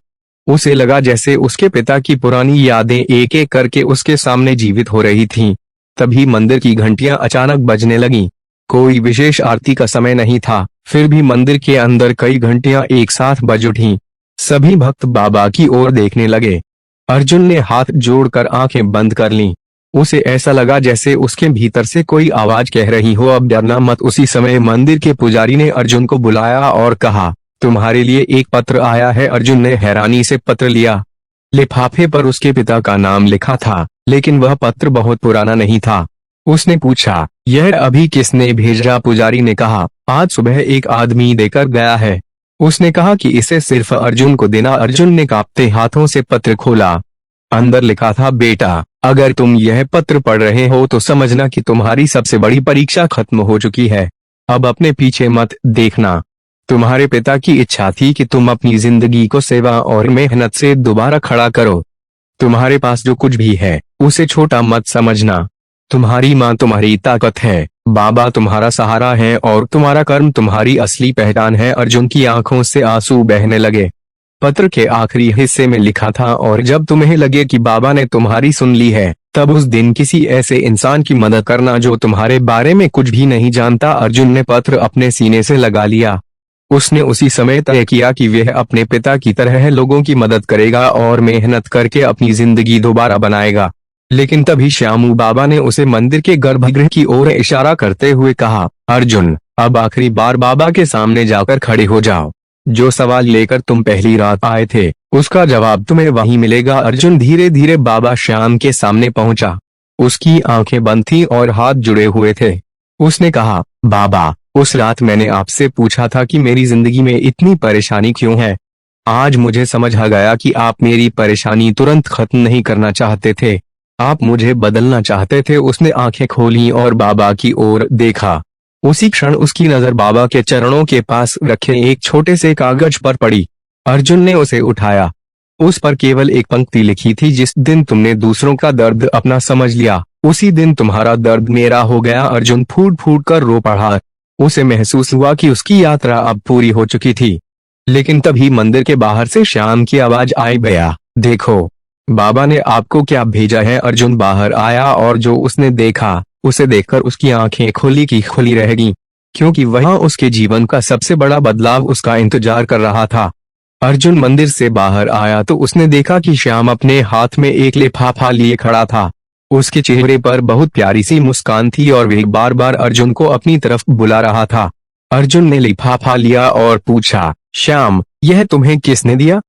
उसे लगा जैसे उसके पिता की पुरानी यादें एक एक करके उसके सामने जीवित हो रही थीं। तभी मंदिर की घंटियां अचानक बजने लगीं। कोई विशेष आरती का समय नहीं था, फिर भी मंदिर के अंदर कई घंटियां एक साथ बज उठीं। सभी भक्त बाबा की ओर देखने लगे। अर्जुन ने हाथ जोड़कर आंखें बंद कर लीं। उसे ऐसा लगा जैसे उसके भीतर से कोई आवाज कह रही हो, अब डरना मत। उसी समय मंदिर के पुजारी ने अर्जुन को बुलाया और कहा, तुम्हारे लिए एक पत्र आया है। अर्जुन ने हैरानी से पत्र लिया। लिफाफे पर उसके पिता का नाम लिखा था, लेकिन वह पत्र बहुत पुराना नहीं था। उसने पूछा, यह अभी किसने भेजा? पुजारी ने कहा, आज सुबह एक आदमी देकर गया है। उसने कहा कि इसे सिर्फ अर्जुन को देना। अर्जुन ने कांपते हाथों से पत्र खोला। अंदर लिखा था, बेटा, अगर तुम यह पत्र पढ़ रहे हो तो समझना कि तुम्हारी सबसे बड़ी परीक्षा खत्म हो चुकी है। अब अपने पीछे मत देखना। तुम्हारे पिता की इच्छा थी कि तुम अपनी जिंदगी को सेवा और मेहनत से दोबारा खड़ा करो। तुम्हारे पास जो कुछ भी है उसे छोटा मत समझना। तुम्हारी माँ तुम्हारी ताकत है, बाबा तुम्हारा सहारा है और तुम्हारा कर्म तुम्हारी असली पहचान है। अर्जुन की आंखों से आंसू बहने लगे। पत्र के आखिरी हिस्से में लिखा था, और जब तुम्हें लगे कि बाबा ने तुम्हारी सुन ली है, तब उस दिन किसी ऐसे इंसान की मदद करना जो तुम्हारे बारे में कुछ भी नहीं जानता। अर्जुन ने पत्र अपने सीने से लगा लिया। उसने उसी समय तय किया कि वह अपने पिता की तरह लोगों की मदद करेगा और मेहनत करके अपनी जिंदगी दोबारा बनाएगा। लेकिन तभी श्यामू बाबा ने उसे मंदिर के गर्भगृह की ओर इशारा करते हुए कहा, अर्जुन, अब आखिरी बार बाबा के सामने जाकर खड़े हो जाओ। जो सवाल लेकर तुम पहली रात आए थे उसका जवाब तुम्हें वहीं मिलेगा। अर्जुन धीरे धीरे बाबा श्याम के सामने पहुंचा। उसकी आंखें बंद थीं और हाथ जुड़े हुए थे। उसने कहा, बाबा, उस रात मैंने आपसे पूछा था कि मेरी जिंदगी में इतनी परेशानी क्यों है। आज मुझे समझ आ गया कि आप मेरी परेशानी तुरंत खत्म नहीं करना चाहते थे, आप मुझे बदलना चाहते थे। उसने आंखें खोली और बाबा की ओर देखा। उसी क्षण उसकी नजर बाबा के चरणों के पास रखे एक छोटे से कागज पर पड़ी। अर्जुन ने उसे उठाया। उस पर केवल एक पंक्ति लिखी थी, जिस दिन तुमने दूसरों का दर्द अपना समझ लिया, उसी दिन तुम्हारा दर्द मेरा हो गया। अर्जुन फूट फूट कर रो पड़ा। उसे महसूस हुआ कि उसकी यात्रा अब पूरी हो चुकी थी। लेकिन तभी मंदिर के बाहर से श्याम की आवाज आई, भैया देखो, बाबा ने आपको क्या भेजा है। अर्जुन बाहर आया और जो उसने देखा उसे देखकर उसकी आंखें खुली की खुली रह गईं, क्योंकि वहां उसके जीवन का सबसे बड़ा बदलाव उसका इंतजार कर रहा था। अर्जुन मंदिर से बाहर आया तो उसने देखा कि श्याम अपने हाथ में एक लिफाफा लिए खड़ा था। उसके चेहरे पर बहुत प्यारी सी मुस्कान थी और वह बार बार अर्जुन को अपनी तरफ बुला रहा था। अर्जुन ने लिफाफा लिया और पूछा, श्याम, यह तुम्हें किसने दिया?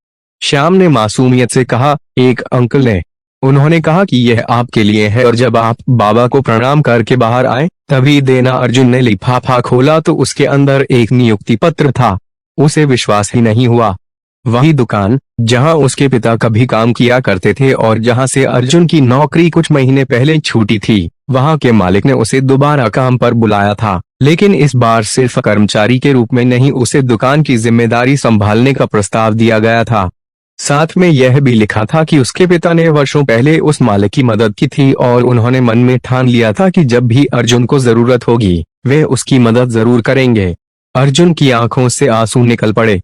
श्याम ने मासूमियत से कहा, एक अंकल ने। उन्होंने कहा कि यह आपके लिए है और जब आप बाबा को प्रणाम करके बाहर आए तभी देना अर्जुन ने लिफाफा खोला तो उसके अंदर एक नियुक्ति पत्र था। उसे विश्वास ही नहीं हुआ। वही दुकान जहां उसके पिता कभी काम किया करते थे और जहां से अर्जुन की नौकरी कुछ महीने पहले छूटी थी, वहां के मालिक ने उसे दोबारा काम पर बुलाया था, लेकिन इस बार सिर्फ कर्मचारी के रूप में नहीं, उसे दुकान की जिम्मेदारी संभालने का प्रस्ताव दिया गया था। साथ में यह भी लिखा था कि उसके पिता ने वर्षों पहले उस मालिक की मदद की थी और उन्होंने मन में ठान लिया था कि जब भी अर्जुन को जरूरत होगी वे उसकी मदद जरूर करेंगे। अर्जुन की आंखों से आंसू निकल पड़े।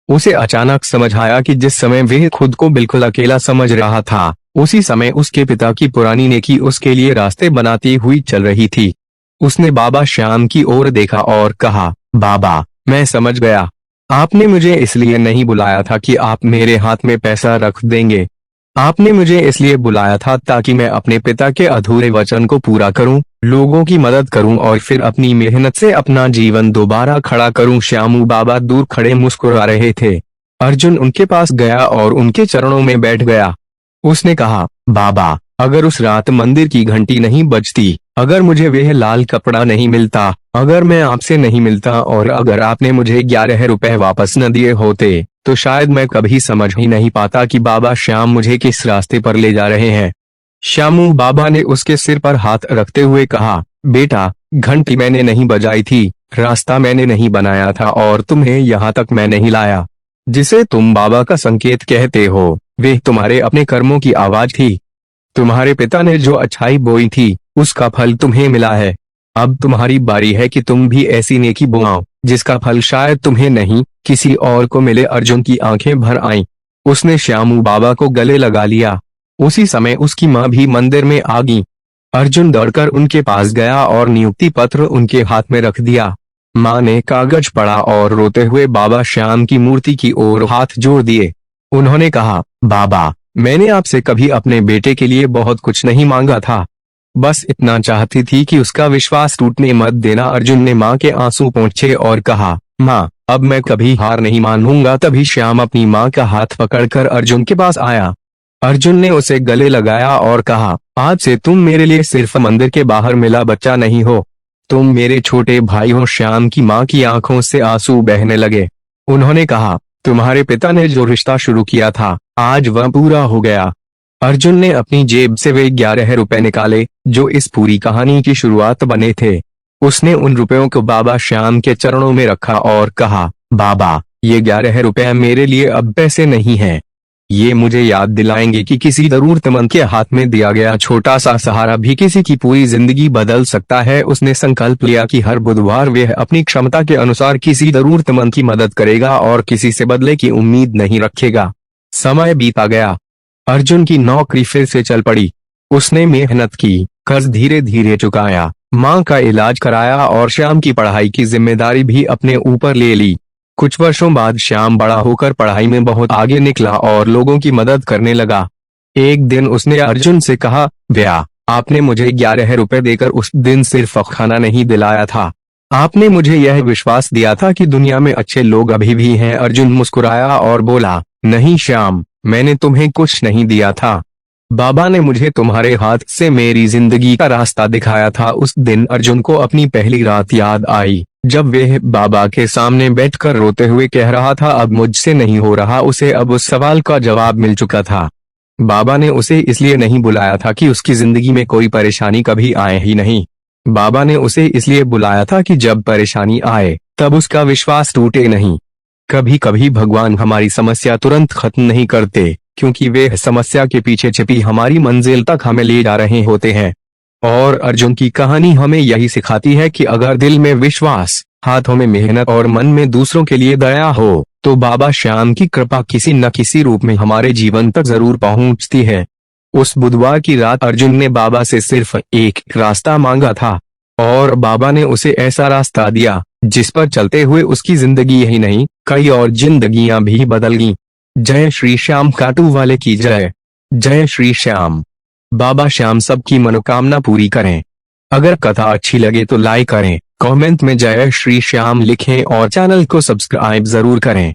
उसे अचानक समझ आया कि जिस समय वह खुद को बिल्कुल अकेला समझ रहा था, उसी समय उसके पिता की पुरानी नेकी उसके लिए रास्ते बनाती हुई चल रही थी। उसने बाबा श्याम की ओर देखा और कहा, बाबा, मैं समझ गया। आपने मुझे इसलिए नहीं बुलाया था कि आप मेरे हाथ में पैसा रख देंगे। आपने मुझे इसलिए बुलाया था ताकि मैं अपने पिता के अधूरे वचन को पूरा करूं, लोगों की मदद करूं और फिर अपनी मेहनत से अपना जीवन दोबारा खड़ा करूं। श्यामू बाबा दूर खड़े मुस्कुरा रहे थे। अर्जुन उनके पास गया और उनके चरणों में बैठ गया। उसने कहा, बाबा, अगर उस रात मंदिर की घंटी नहीं बजती, अगर मुझे वह लाल कपड़ा नहीं मिलता, अगर मैं आपसे नहीं मिलता और अगर आपने मुझे 11 रुपए वापस न दिए होते, तो शायद मैं कभी समझ ही नहीं पाता कि बाबा श्याम मुझे किस रास्ते पर ले जा रहे हैं। श्यामू बाबा ने उसके सिर पर हाथ रखते हुए कहा, बेटा, घंटी मैंने नहीं बजाई थी, रास्ता मैंने नहीं बनाया था और तुम्हें यहाँ तक मैं नहीं लाया। जिसे तुम बाबा का संकेत कहते हो, वे तुम्हारे अपने कर्मों की आवाज थी। तुम्हारे पिता ने जो अच्छाई बोई थी, उसका फल तुम्हें मिला है। अब तुम्हारी बारी है कि तुम भी ऐसी नेकी बोआओ जिसका फल शायद तुम्हें नहीं, किसी और को मिले। अर्जुन की आंखें भर आईं। उसने श्यामू बाबा को गले लगा लिया। उसी समय उसकी माँ भी मंदिर में आ गई। अर्जुन दौड़कर उनके पास गया और नियुक्ति पत्र उनके हाथ में रख दिया। माँ ने कागज पढ़ा और रोते हुए बाबा श्याम की मूर्ति की ओर हाथ जोड़ दिए। उन्होंने कहा, बाबा, मैंने आपसे कभी अपने बेटे के लिए बहुत कुछ नहीं मांगा था, बस इतना चाहती थी कि उसका विश्वास टूटने मत देना। अर्जुन ने माँ के आंसू पोंछे और कहा, माँ, अब मैं कभी हार नहीं मानूंगा। तभी श्याम अपनी माँ का हाथ पकड़कर अर्जुन के पास आया। अर्जुन ने उसे गले लगाया और कहा, आज से तुम मेरे लिए सिर्फ मंदिर के बाहर मिला बच्चा नहीं हो, तुम मेरे छोटे भाई हो। श्याम की माँ की आंखों से आंसू बहने लगे। उन्होंने कहा, तुम्हारे पिता ने जो रिश्ता शुरू किया था, आज वह पूरा हो गया। अर्जुन ने अपनी जेब से वे 11 रुपए निकाले जो इस पूरी कहानी की शुरुआत बने थे। उसने उन रुपयों को बाबा श्याम के चरणों में रखा और कहा, बाबा, ये 11 रुपए मेरे लिए अब पैसे नहीं हैं। ये मुझे याद दिलाएंगे कि किसी जरूरतमंद के हाथ में दिया गया छोटा सा सहारा भी किसी की पूरी जिंदगी बदल सकता है। उसने संकल्प लिया कि हर बुधवार वह अपनी क्षमता के अनुसार किसी जरूरतमंद की मदद करेगा और किसी से बदले की उम्मीद नहीं रखेगा। समय बीता गया। अर्जुन की नौकरी फिर से चल पड़ी। उसने मेहनत की, कर्ज धीरे धीरे चुकाया, माँ का इलाज कराया और श्याम की पढ़ाई की जिम्मेदारी भी अपने ऊपर ले ली। कुछ वर्षों बाद श्याम बड़ा होकर पढ़ाई में बहुत आगे निकला और लोगों की मदद करने लगा। एक दिन उसने अर्जुन से कहा, भैया, आपने मुझे 11 रुपए देकर उस दिन सिर्फ खाना नहीं दिलाया था, आपने मुझे यह विश्वास दिया था कि दुनिया में अच्छे लोग अभी भी हैं। अर्जुन मुस्कुराया और बोला, नहीं श्याम, मैंने तुम्हें कुछ नहीं दिया था, बाबा ने मुझे तुम्हारे हाथ से मेरी जिंदगी का रास्ता दिखाया था। उस दिन अर्जुन को अपनी पहली रात याद आई जब वह बाबा के सामने बैठकर रोते हुए कह रहा था, अब मुझसे नहीं हो रहा। उसे अब उस सवाल का जवाब मिल चुका था। बाबा ने उसे इसलिए नहीं बुलाया था कि उसकी जिंदगी में कोई परेशानी कभी आए ही नहीं। बाबा ने उसे इसलिए बुलाया था कि जब परेशानी आए तब उसका विश्वास टूटे नहीं। कभी कभी भगवान हमारी समस्या तुरंत खत्म नहीं करते, क्योंकि वे समस्या के पीछे छिपी हमारी मंजिल तक हमें ले जा रहे होते हैं। और अर्जुन की कहानी हमें यही सिखाती है कि अगर दिल में विश्वास, हाथों में मेहनत और मन में दूसरों के लिए दया हो, तो बाबा श्याम की कृपा किसी न किसी रूप में हमारे जीवन तक जरूर पहुंचती है। उस बुधवार की रात अर्जुन ने बाबा से सिर्फ एक रास्ता मांगा था और बाबा ने उसे ऐसा रास्ता दिया जिस पर चलते हुए उसकी जिंदगी ही नहीं, कई और जिंदगियां भी बदल गईं। जय श्री श्याम काटू वाले की जय। जय श्री श्याम। बाबा श्याम सबकी मनोकामना पूरी करें। अगर कथा अच्छी लगे तो लाइक करें, कमेंट में जय श्री श्याम लिखें और चैनल को सब्सक्राइब जरूर करें।